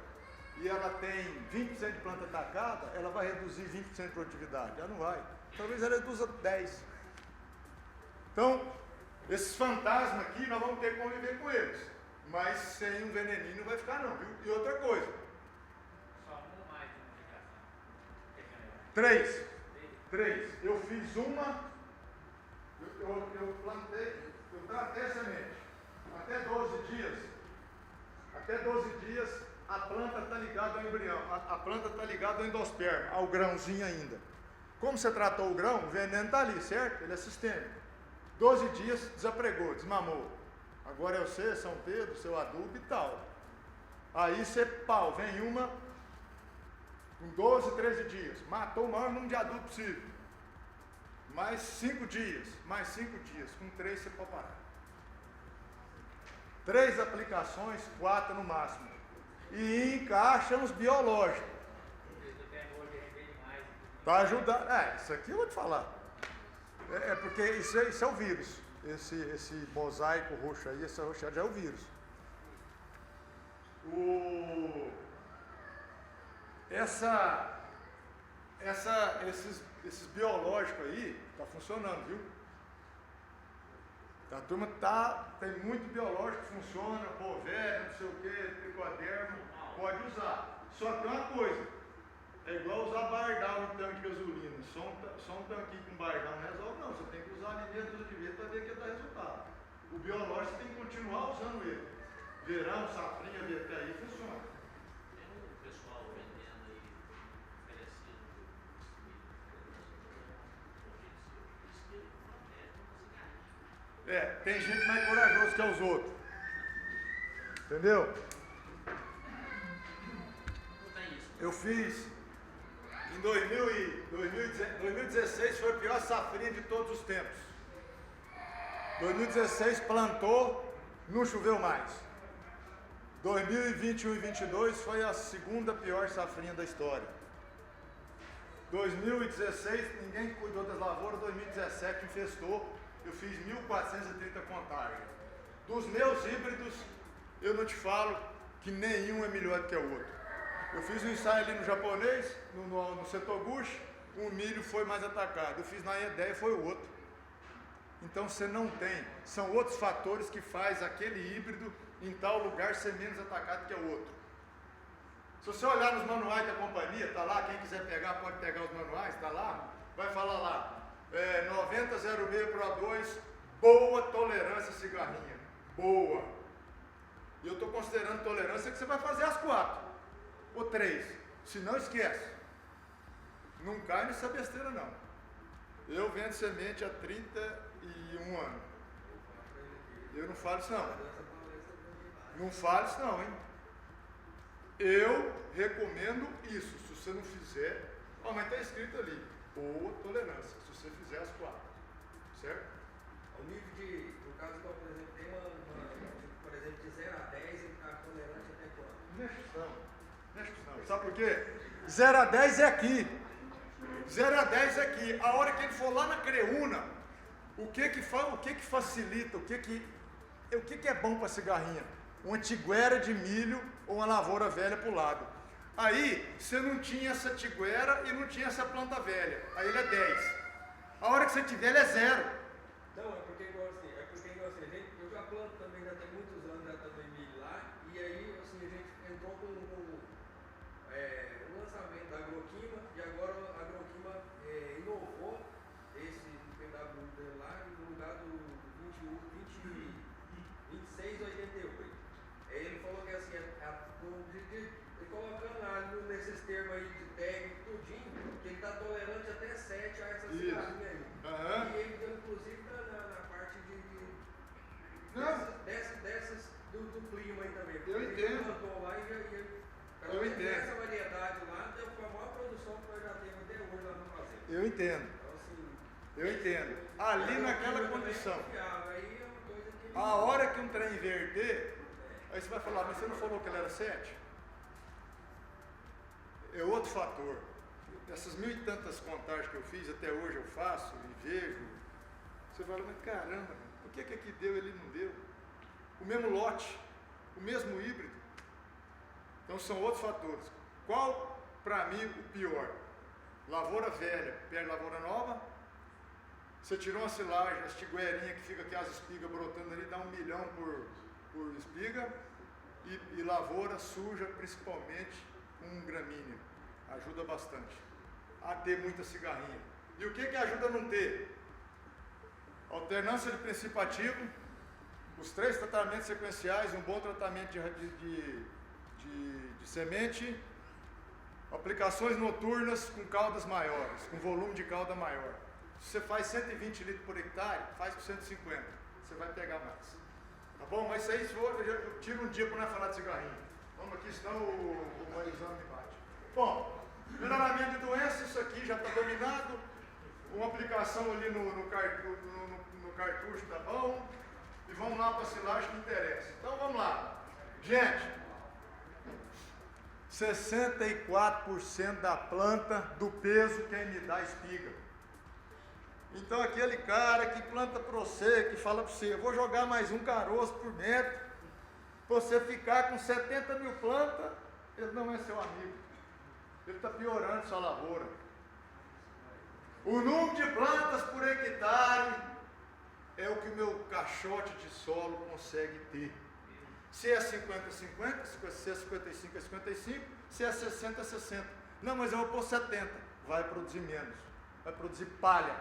e ela tem 20% de planta atacada, ela vai reduzir 20% de produtividade. Ela não vai. Talvez ela reduza 10%. Então, esses fantasmas aqui, nós vamos ter que conviver com eles. Mas sem um veneninho não vai ficar não, viu? E outra coisa. Só uma mais de aplicação. 3. Eu fiz uma, eu plantei a semente. Até 12 dias, a planta está ligada ao embrião, a planta está ligada ao endosperma, ao grãozinho ainda. Como você tratou o grão, o veneno está ali, certo? Ele é sistêmico. 12 dias, desapregou, desmamou. Agora é você, São Pedro, seu adubo e tal. Aí você, vem uma, com 12, 13 dias, matou o maior número de adubo possível. Mais 5 dias, com 3 você pode parar. 3 aplicações, 4 no máximo. E encaixa nos biológicos. Para ajudar. Isso aqui eu vou te falar. Porque isso é o vírus. Esse mosaico roxo aí, essa roxada já é o vírus. Esses biológicos aí, tá funcionando, viu? A turma tem muito biológico que funciona, Bovéria, não sei o que, tricoderma, pode usar. Só que uma coisa, é igual usar bardal em tanque de gasolina. Só um tanquinho com bardal não resolve não, você tem que usar ali meia dúzia de vezes para ver que dá resultado. O biológico você tem que continuar usando ele. Verão, safrinha, até aí funciona. Tem um pessoal vendendo aí, oferecendo tem gente mais corajosa que os outros. Entendeu? Eu fiz em 2016 foi a pior safrinha de todos os tempos. 2016 plantou, não choveu mais. 2021 e 22 foi a segunda pior safrinha da história. 2016, ninguém cuidou das lavouras, 2017 infestou, eu fiz 1.430 contagens. Dos meus híbridos, eu não te falo que nenhum é melhor do que o outro. Eu fiz um ensaio ali no japonês, no Setoguchi, um milho foi mais atacado. Eu fiz na E10, foi o outro. Então você não tem, são outros fatores que faz aquele híbrido em tal lugar ser menos atacado que o outro. Se você olhar nos manuais da companhia, tá lá, quem quiser pegar pode pegar os manuais, tá lá, vai falar lá, 9006 Pro 2, boa tolerância à cigarrinha, boa. E eu estou considerando tolerância que você vai fazer as 4 ou 3, se não esquece. Não cai nessa besteira não. Eu vendo semente há 31 anos. Eu não falo isso não. Não falo isso não, hein? Eu recomendo isso. Se você não fizer, mas está escrito ali, boa tolerância, se você fizer as 4. Certo? O nível de, no caso, por exemplo, tem por exemplo, de 0 a 10, ele está tolerante até quanto? Mexe não. Sabe por quê? 0 a 10 é aqui. 0 a 10 é aqui. A hora que ele for lá na creúna, o que que facilita, o que é bom para cigarrinha? Uma tiguera de milho ou uma lavoura velha para o lado. Aí, você não tinha essa tiguera e não tinha essa planta velha. Aí ele é 10. A hora que você tiver, ele é 0. Não, é porque igual assim, eu já planto também, já tem muitos anos, já também milho lá, e aí, assim, a gente entrou com o lançamento da Agroquima, e agora a Agroquima inovou esse PW dele lá, no lugar do 2688. Aí ele falou que assim, colocando lá nesses termos aí de técnico, tudinho, que ele está tolerante até 7 a essa cigarrinha aí. Uhum. E ele inclusive na parte dessas do clima aí também. Eu ele entendo. plantou lá Eu entendo. Essa variedade lá foi a maior produção que nós já temos até hoje lá no fazenda. Eu entendo. Então, assim, Eu entendo. Ali naquela condição. Aí é uma coisa que... A hora que um trem inverter, aí você vai falar, mas você não falou que ele era 7? É outro fator. Essas 1000 e tantas contagens que eu fiz, até hoje eu faço e vejo. Você fala, mas caramba, por que aqui deu e ele não deu? O mesmo lote, o mesmo híbrido. Então são outros fatores. Qual, para mim, o pior? Lavoura velha, perde lavoura nova. Você tirou uma silagem, as tiguerinhas que fica aqui, as espigas brotando ali, dá 1 milhão por espiga. E lavoura suja, principalmente com gramínea. Ajuda bastante a ter muita cigarrinha. E o que ajuda a não ter? Alternância de princípio ativo, os 3 tratamentos sequenciais, um bom tratamento de semente, aplicações noturnas com caudas maiores, com volume de cauda maior. Se você faz 120 litros por hectare, faz com 150, você vai pegar mais. Tá bom? Mas isso aí, se for, eu tiro um dia para nós falar de cigarrinho. Vamos aqui, senão o exame me bate. Bom, melhoramento de doença, isso aqui já está dominado. Uma aplicação ali no cartucho tá bom. E vamos lá para a silagem que interessa. Então vamos lá. Gente, 64% da planta do peso quem me dá espiga. Então aquele cara que planta para você, que fala para você, eu vou jogar mais um caroço por metro, para você ficar com 70 mil plantas, ele não é seu amigo. Ele está piorando sua lavoura. O número de plantas por hectare é o que o meu caixote de solo consegue ter. Se é 50-50, se é 55-55, se é 60-60. Não, mas eu vou pôr 70. Vai produzir menos. Vai produzir palha.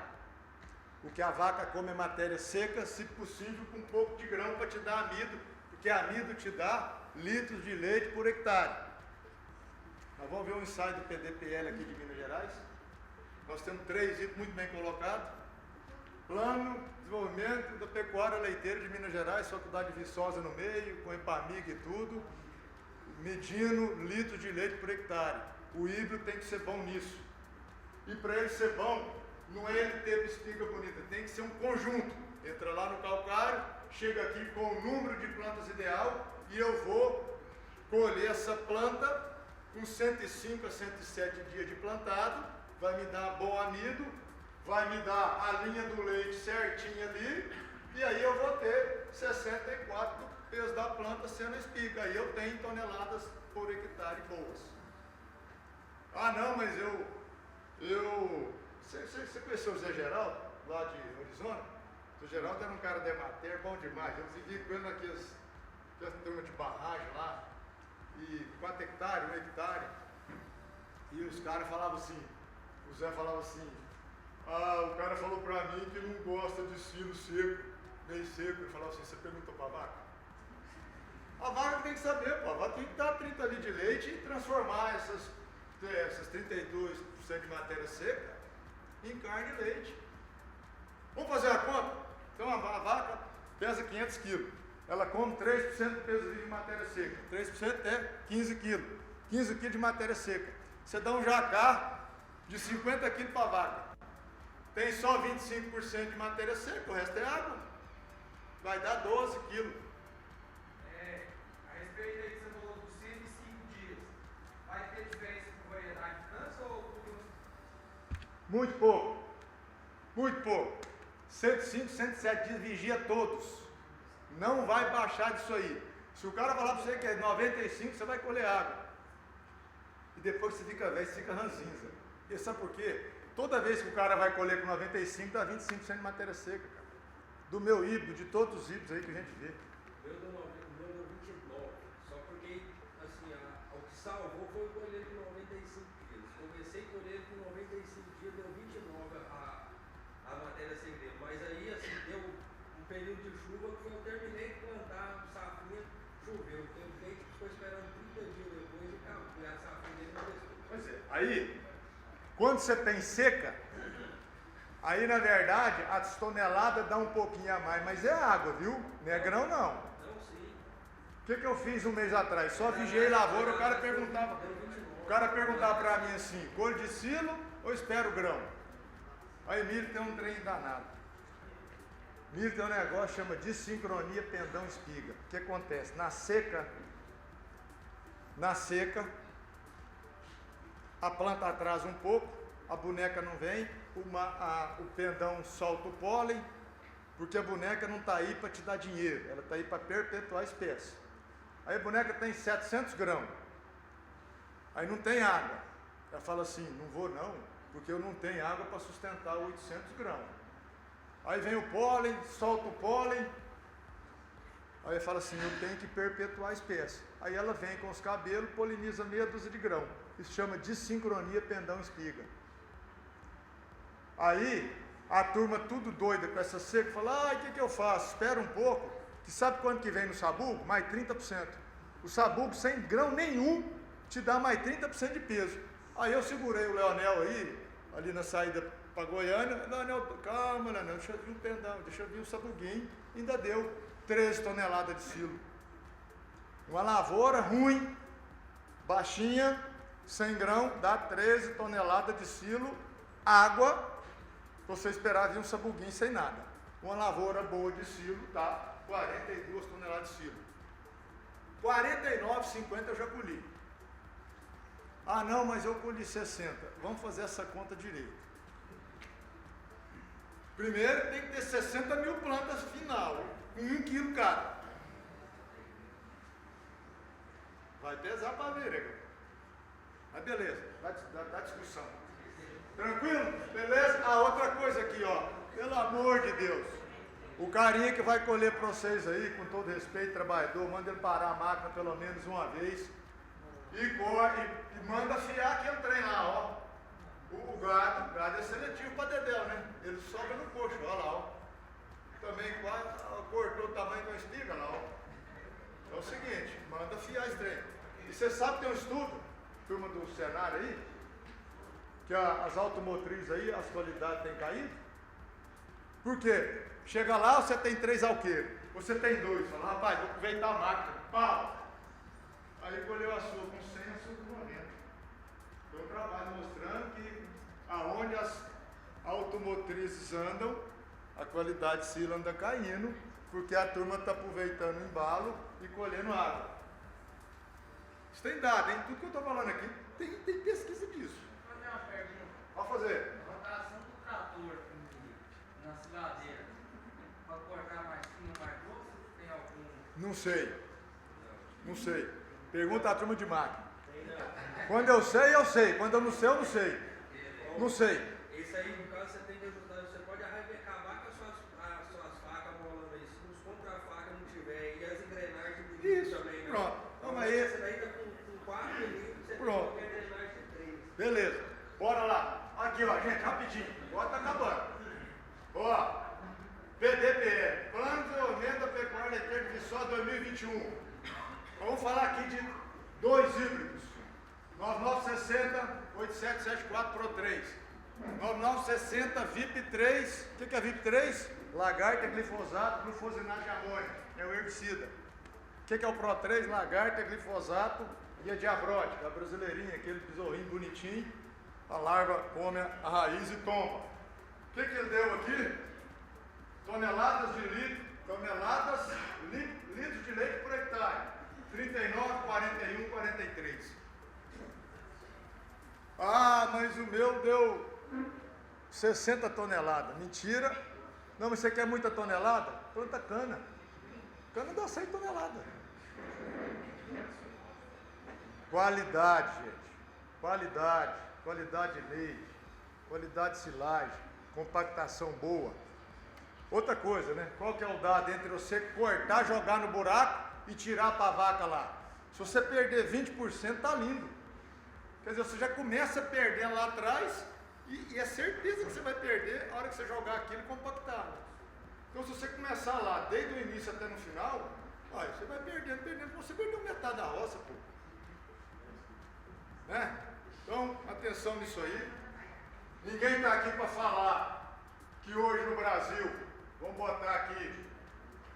O que a vaca come é matéria seca, se possível com um pouco de grão para te dar amido, porque amido te dá litros de leite por hectare. Nós vamos ver um ensaio do PDPL aqui de Minas Gerais. Nós temos 3 itens muito bem colocados. Plano de desenvolvimento da pecuária leiteira de Minas Gerais, Faculdade de Viçosa no meio, com Epamig e tudo, medindo litros de leite por hectare. O híbrido tem que ser bom nisso. E para ele ser bom, não é ele ter espiga bonita, tem que ser um conjunto. Entra lá no calcário, chega aqui com o número de plantas ideal e eu vou colher essa planta com 105 a 107 dias de plantado, vai me dar bom amido, vai me dar a linha do leite certinha ali, e aí eu vou ter 64 do peso da planta sendo espiga. Aí eu tenho toneladas por hectare boas. Ah não, mas você conheceu o Zé Geraldo, lá de Arizona? O Zé Geraldo era um cara de matéria, bom demais. Eu vivi com ele naquelas turmas de barragem lá, e 4 hectares, 1 hectare, e os caras falavam assim, o Zé falava assim, o cara falou pra mim que não gosta de silo seco, meio seco. Ele falava assim, você perguntou pra vaca? A vaca tem que saber, pô, a vaca tem que dar 30 litros de leite e transformar essas 32% de matéria seca em carne e leite. Vamos fazer a conta? Então a vaca pesa 500 quilos. Ela come 3% do peso livre de matéria seca. 3% é 15 quilos. 15 quilos de matéria seca. Você dá um jacá de 50 quilos para a vaca. Tem só 25% de matéria seca, o resto é água. Vai dar 12 quilos. A respeito aí que você falou dos 105 dias, vai ter diferença com variedade de câncer ou... Muito pouco. Muito pouco. 105, 107 dias, vigia todos. Não vai baixar disso aí. Se o cara falar para você que é 95, você vai colher água. E depois que você fica velho, você fica ranzinza. E sabe por quê? Toda vez que o cara vai colher com 95, dá 25% de matéria seca, cara. Do meu híbrido, de todos os híbridos aí que a gente vê. Eu dou 29, só porque, assim, o que salvou foi colher com 95 dias. Comecei a colher com 95 dias, deu 29 a matéria sem dele. Mas aí, assim, deu um período de chuva que eu terminei de plantar safrinha, choveu. Eu ficou esperando 30 dias depois e acabou. E a safrinha dele não desceu. Pois é. Aí, quando você tem seca, aí na verdade as toneladas dá um pouquinho a mais, mas é água, viu? Não é grão não. Não, sim. O que eu fiz um mês atrás? Só vigiei lavoura, o cara perguntava pra mim assim, cor de silo ou espero grão? Aí milho tem um trem danado. Milho tem um negócio que chama dissincronia pendão espiga. O que acontece? Na seca, a planta atrasa um pouco, a boneca não vem, o pendão solta o pólen, porque a boneca não está aí para te dar dinheiro, ela está aí para perpetuar a espécie. Aí a boneca tem 700 grãos, aí não tem água. Ela fala assim, não vou não, porque eu não tenho água para sustentar 800 grãos. Aí vem o pólen, solta o pólen, aí ela fala assim, eu tenho que perpetuar a espécie. Aí ela vem com os cabelos, poliniza meia dúzia de grão. Isso chama dissincronia pendão espiga. Aí a turma tudo doida com essa seca, fala, o que eu faço? Espera um pouco, que sabe quanto que vem no sabugo? Mais 30%. O sabugo sem grão nenhum te dá mais 30% de peso. Aí eu segurei o Leonel aí, ali na saída para Goiânia, Leonel, calma Leonel, deixa eu vir o pendão, deixa eu vir o sabuguinho, ainda deu 13 toneladas de silo. Uma lavoura ruim, baixinha, sem grão, dá 13 toneladas de silo, água, você esperar vir um sabuguinho sem nada. Uma lavoura boa de silo dá 42 toneladas de silo. 49, 50 eu já colhi. Ah não, mas eu colhi 60. Vamos fazer essa conta direito. Primeiro tem que ter 60 mil plantas final, com 1 quilo cada. Vai pesar para ver, né? Mas beleza, dá discussão. Tranquilo? Beleza? Ah, outra coisa aqui, ó. Pelo amor de Deus. O carinha que vai colher para vocês aí, com todo respeito, trabalhador, manda ele parar a máquina pelo menos uma vez. E manda afiar aquele trem lá, ó. O gado é seletivo para dedéu, né? Ele sobra no coxo, olha lá, ó. Também quase cortou o tamanho da espiga lá, ó. Então é o seguinte, manda afiar esse trem. E você sabe que tem um estudo, turma do cenário aí, que as automotrizes aí, as qualidades têm caído. Por quê? Chega lá, você tem 3 alqueiros, você tem 2, fala, rapaz, vou aproveitar a máquina, pau! Aí colheu a sua com 100, a sua com 90. Foi um trabalho mostrando que aonde as automotrizes andam, a qualidade de silo anda caindo, porque a turma está aproveitando o embalo e colhendo água. tem dado, hein? Tudo que eu estou falando aqui tem pesquisa disso. Vou fazer uma pergunta. Pode fazer. Rotação do trator na ciladeira, para cortar mais fino, mais grosso, tem algum? Não sei. Não sei. Pergunta à turma de máquina. Quando eu sei, eu sei. Quando eu não sei, eu não sei. Não sei. Isso aí, no caso, você tem que ajudar. Você pode acabar com as suas facas rolando aí. Se os contra-faca não tiver e as engrenagens do Isso. também, né? Pronto. Então, Vamos aí. você daí tá com 4 milímetros, você Pronto. tem uma engrenagem de 3. Beleza. Bora lá. Aqui, ó, gente, rapidinho. Agora tá acabando. Ó. PDPE. Plano de Desenvolvimento da Pecuária Leiteira de Viçosa 2021. Vamos falar aqui de dois híbridos. 9960 8774 Pro 3. 9960 VIP 3. O que é VIP 3? Lagarta, glifosato, glufosinato de amônia. É o herbicida. O que é o Pro 3? Lagarta, glifosato e a diabrótica, a brasileirinha, aquele besorrinho bonitinho. A larva come a raiz e tomba. O que ele deu aqui? Toneladas de litros de leite por hectare. 39, 41, 43. Ah, mas o meu deu 60 toneladas. Mentira. Não, mas você quer muita tonelada? Planta cana. Cana dá 100 toneladas. Qualidade, gente. Qualidade de leite. Qualidade de silagem. Compactação boa. Outra coisa, né? Qual que é o dado entre você cortar, jogar no buraco e tirar para a vaca lá? Se você perder 20%, tá lindo. Quer dizer, você já começa perdendo lá atrás e é certeza que você vai perder a hora que você jogar aquilo e compactar. Então, se você começar lá desde o início até no final, olha, você vai perdendo. Você perdeu metade da roça, pô. Né? Então, atenção nisso aí. Ninguém está aqui para falar que hoje no Brasil, vamos botar aqui,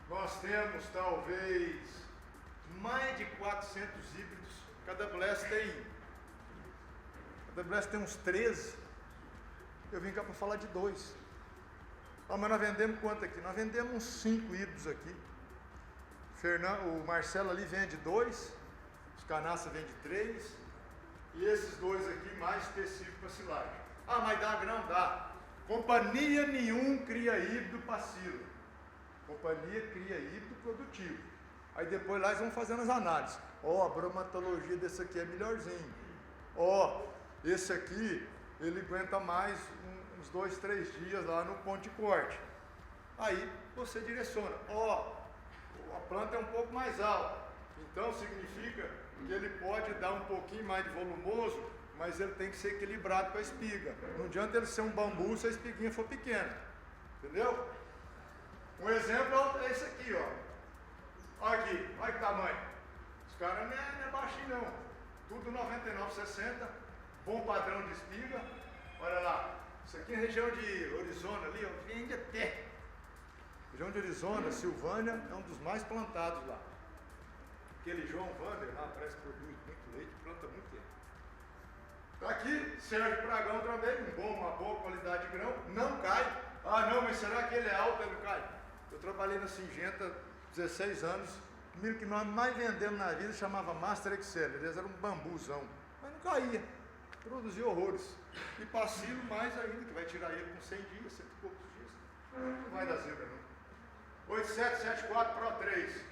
nós temos talvez mais de 400 híbridos. Cada blast tem uns 13. Eu vim cá para falar de 2. Ah, mas nós vendemos quanto aqui? Nós vendemos uns 5 híbridos aqui. O Marcelo ali vende 2, os Canaça vende 3, e esses 2 aqui mais específicos para silagem. Ah, mas dá grão? Dá. Companhia nenhum cria híbrido para silo. Companhia cria híbrido produtivo. Aí depois lá eles vão fazendo as análises. Ó, a bromatologia desse aqui é melhorzinho. Ó, esse aqui, ele aguenta mais uns 2, 3 dias lá no ponto de corte. Aí você direciona. Ó, a planta é um pouco mais alta. Então significa que ele pode dar um pouquinho mais de volumoso, mas ele tem que ser equilibrado com a espiga. Não adianta ele ser um bambu se a espiguinha for pequena. Entendeu? Um exemplo é esse aqui, ó. Olha aqui, olha que tamanho. Os caras não é baixinho não. Tudo 99,60. Bom padrão de espiga. Olha lá. Isso aqui é região de Orizona ali, ó. Vende até. Região de Orizona, Silvânia, é um dos mais plantados lá. Aquele João Vander lá, parece que produz muito leite, planta muito tempo. Aqui, Sérgio Pragão também, uma boa qualidade de grão, não cai. Ah não, mas será que ele é alto, ele não cai? Eu trabalhei na Singenta 16 anos, o milho que nós mais vendemos na vida chamava Master Excel, eles eram um bambuzão, mas não caía, produzia horrores. E Pacilo mais ainda, que vai tirar ele com 100 dias, 100 e poucos dias. Não vai dar zebra não. 8774 Pro 3,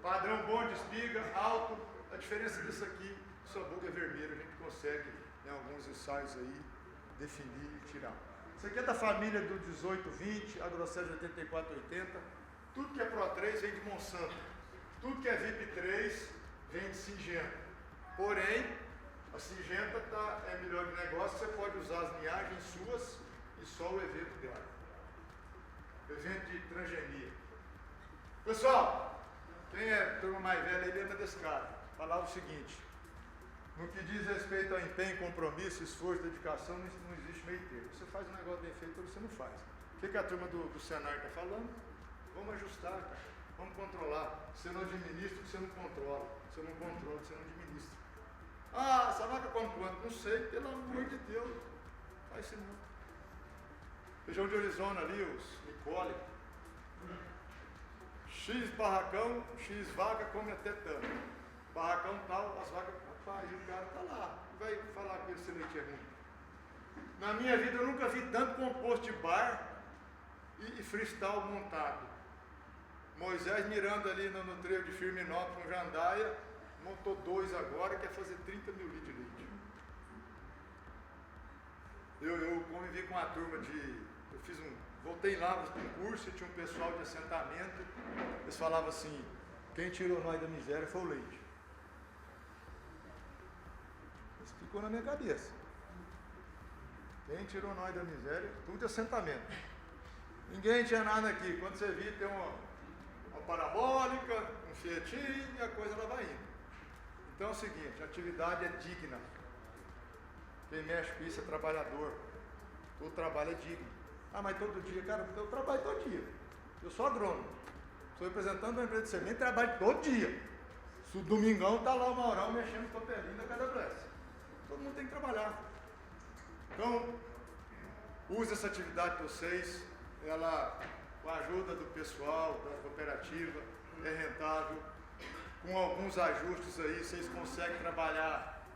padrão bom de espiga, alto, a diferença disso aqui, sua boca é vermelha, a gente consegue, em alguns ensaios aí, definir e tirar. Isso aqui é da família do 1820, a Grosselia 8480, tudo que é Pro 3 vem de Monsanto, tudo que é VIP 3 vem de Singenta. Porém, a Singenta é melhor de negócio, você pode usar as linhagens suas e só o evento dela. Evento de transgenia. Pessoal, quem é turma mais velha aí lembra desse cara. Falava o seguinte: no que diz respeito ao empenho, compromisso, esforço, dedicação, não existe meio termo. Você faz um negócio bem feito ou você não faz. O que a turma do Senar está falando? Vamos ajustar, cara. Vamos controlar. Você não administra o que você não controla. Você não controla o que você não administra. Ah, essa vaca come quanto? Não sei, pelo amor de Deus. Faz isso não. Região de Arizona ali, os Nicole. X barracão, X vaca come até tanto. barracão tal, as vacas, rapaz, o cara tá lá, vai falar com ele se leite é ruim. Na minha vida eu nunca vi tanto composto de bar e freestyle montado. Moisés Miranda ali no trevo de Firminópolis, no Jandaia, montou 2 agora e quer fazer 30 mil litros de leite. Eu convivi com uma turma voltei lá para um curso e tinha um pessoal de assentamento, eles falavam assim, quem tirou nós da miséria foi o leite. Isso ficou na minha cabeça. Quem tirou nós da miséria, tudo de assentamento. Ninguém tinha nada aqui. Quando você via, tem uma parabólica, um Fietinho e a coisa lá vai indo. Então é o seguinte, a atividade é digna. Quem mexe com isso é trabalhador. Todo trabalho é digno. Ah, mas todo dia, cara, eu trabalho todo dia. Eu sou agrônomo. Sou representante de uma empresa de semente, trabalho todo dia. Se o domingão tá lá o Maurão mexendo com o papelinho da cada blessa. Todo mundo tem que trabalhar. Então, use essa atividade de vocês. Ela, com a ajuda do pessoal, da cooperativa, é rentável. Com alguns ajustes aí, vocês conseguem trabalhar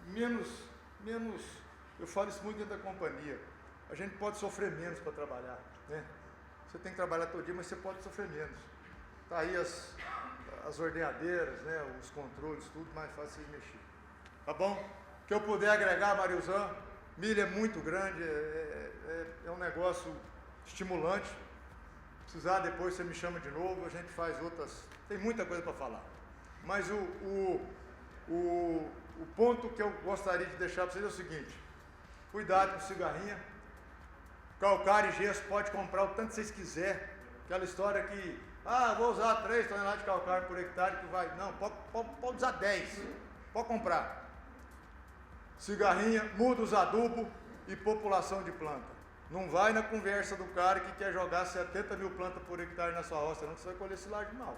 menos, eu falo isso muito dentro da companhia. A gente pode sofrer menos para trabalhar, né? Você tem que trabalhar todo dia, mas você pode sofrer menos. Tá aí as ordenhadeiras, né? Os controles, tudo mais fácil de mexer. Tá bom? Que eu puder agregar, Marilzan, milho é muito grande, é um negócio estimulante. Se precisar, depois você me chama de novo, a gente faz outras. Tem muita coisa para falar. Mas o ponto que eu gostaria de deixar para vocês é o seguinte: cuidado com cigarrinha. Calcário e gesso pode comprar o tanto que vocês quiserem. Aquela história que, vou usar 3 toneladas de calcário por hectare que vai. Não, pode usar 10. Pode comprar. Cigarrinha, muda os adubos e população de planta. Não vai na conversa do cara que quer jogar 70 mil plantas por hectare na sua roça, não, que você vai colher silagem mal.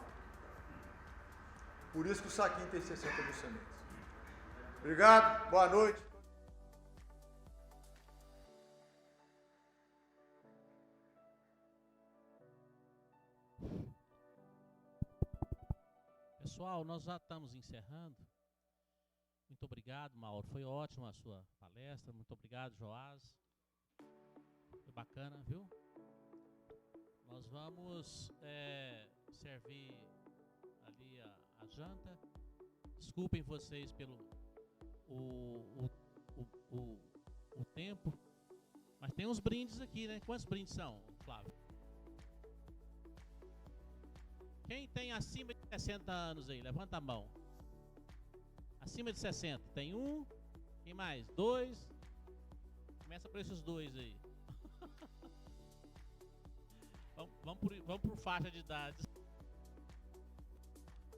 Por isso que o saquinho tem 60 mil sementes. Obrigado, boa noite. Pessoal, nós já estamos encerrando. Muito obrigado, Mauro. Foi ótima a sua palestra. Muito obrigado, Joás. Foi bacana, viu? Nós vamos servir ali a janta. Desculpem vocês pelo o tempo. Mas tem uns brindes aqui, né? Quantos brindes são, Flávio? Quem tem acima de 60 anos aí? Levanta a mão. Acima de 60. Tem 1. Quem mais? 2. Começa por esses 2 aí. vamos por faixa de idade.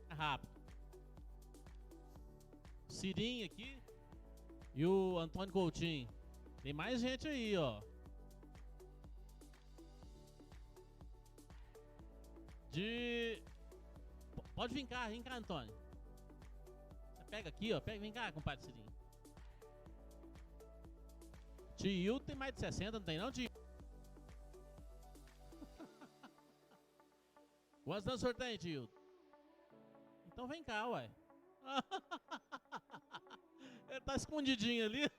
Rápido. Cirinho aqui. E o Antônio Coutinho. Tem mais gente aí, ó. Pode vir cá, Antônio. Você pega aqui, ó. Vem cá, compadre Cirinho. Tio tem mais de 60, não tem não, tio? Quantos anos o senhor tem, tio? Então vem cá, ué. Ele tá escondidinho ali.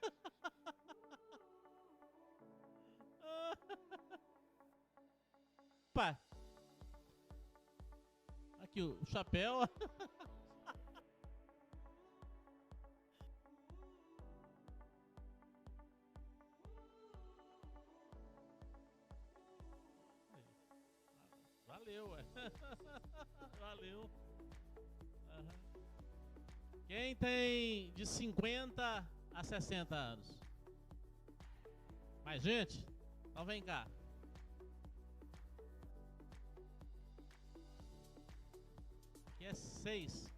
Opa. Aqui o chapéu. Valeu, ué. Valeu. Quem tem de 50 a 60 anos? Mais gente? Então vem cá. Aqui é 6.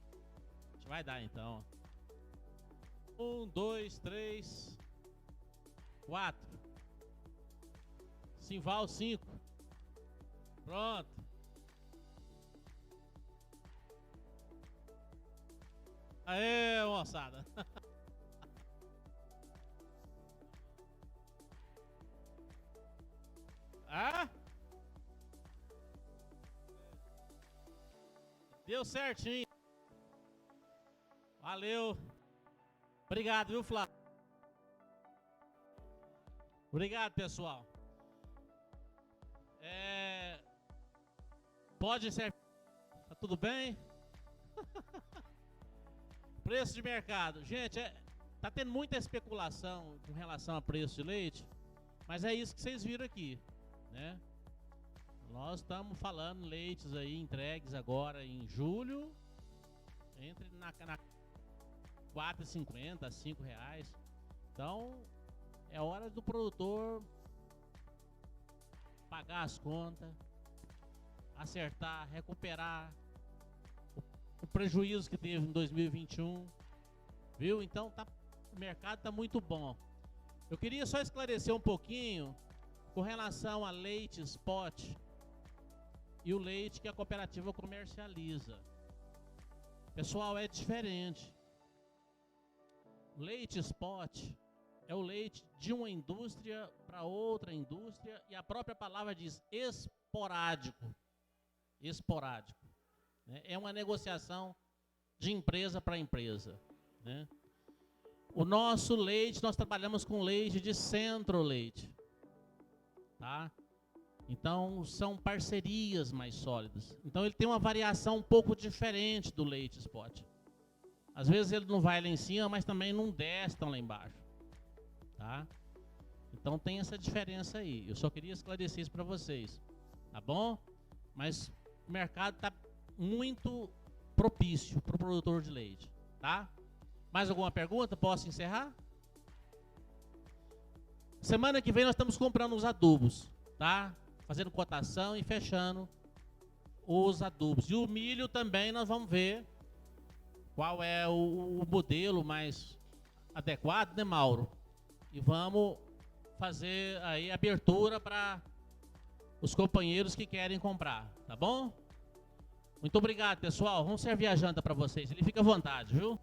A gente vai dar então. 1, 2, 3, 4. Simval 5. Pronto. Aê, moçada. Deu certinho. Valeu. Obrigado, viu, Flávio? Obrigado, pessoal. Pode ser. Tá tudo bem? Preço de mercado. Gente, tá tendo muita especulação com relação a preço de leite, mas é isso que vocês viram aqui, né? Nós estamos falando leites aí entregues agora em julho, entre na R$4,50 a R$5. Então, é hora do produtor pagar as contas, acertar, recuperar o prejuízo que teve em 2021, viu? Então o mercado está muito bom. Eu queria só esclarecer um pouquinho com relação a leite spot e o leite que a cooperativa comercializa. Pessoal, é diferente. O leite spot é o leite de uma indústria para outra indústria, e a própria palavra diz esporádico. Esporádico, né? É uma negociação de empresa para empresa, né? O nosso leite, nós trabalhamos com leite de Centro-Leite, tá? Então são parcerias mais sólidas. Então ele tem uma variação um pouco diferente do leite spot. Às vezes ele não vai lá em cima, mas também não desce tão lá embaixo, tá? Então tem essa diferença aí. Eu só queria esclarecer isso para vocês, tá bom? Mas o mercado está muito propício para o produtor de leite, tá? Mais alguma pergunta? Posso encerrar? Semana que vem nós estamos comprando os adubos, tá? Fazendo cotação e fechando os adubos. E o milho também nós vamos ver qual é o modelo mais adequado, né, Mauro? E vamos fazer aí abertura para os companheiros que querem comprar, tá bom? Muito obrigado, pessoal. Vamos servir a janta para vocês. Ele fica à vontade, viu?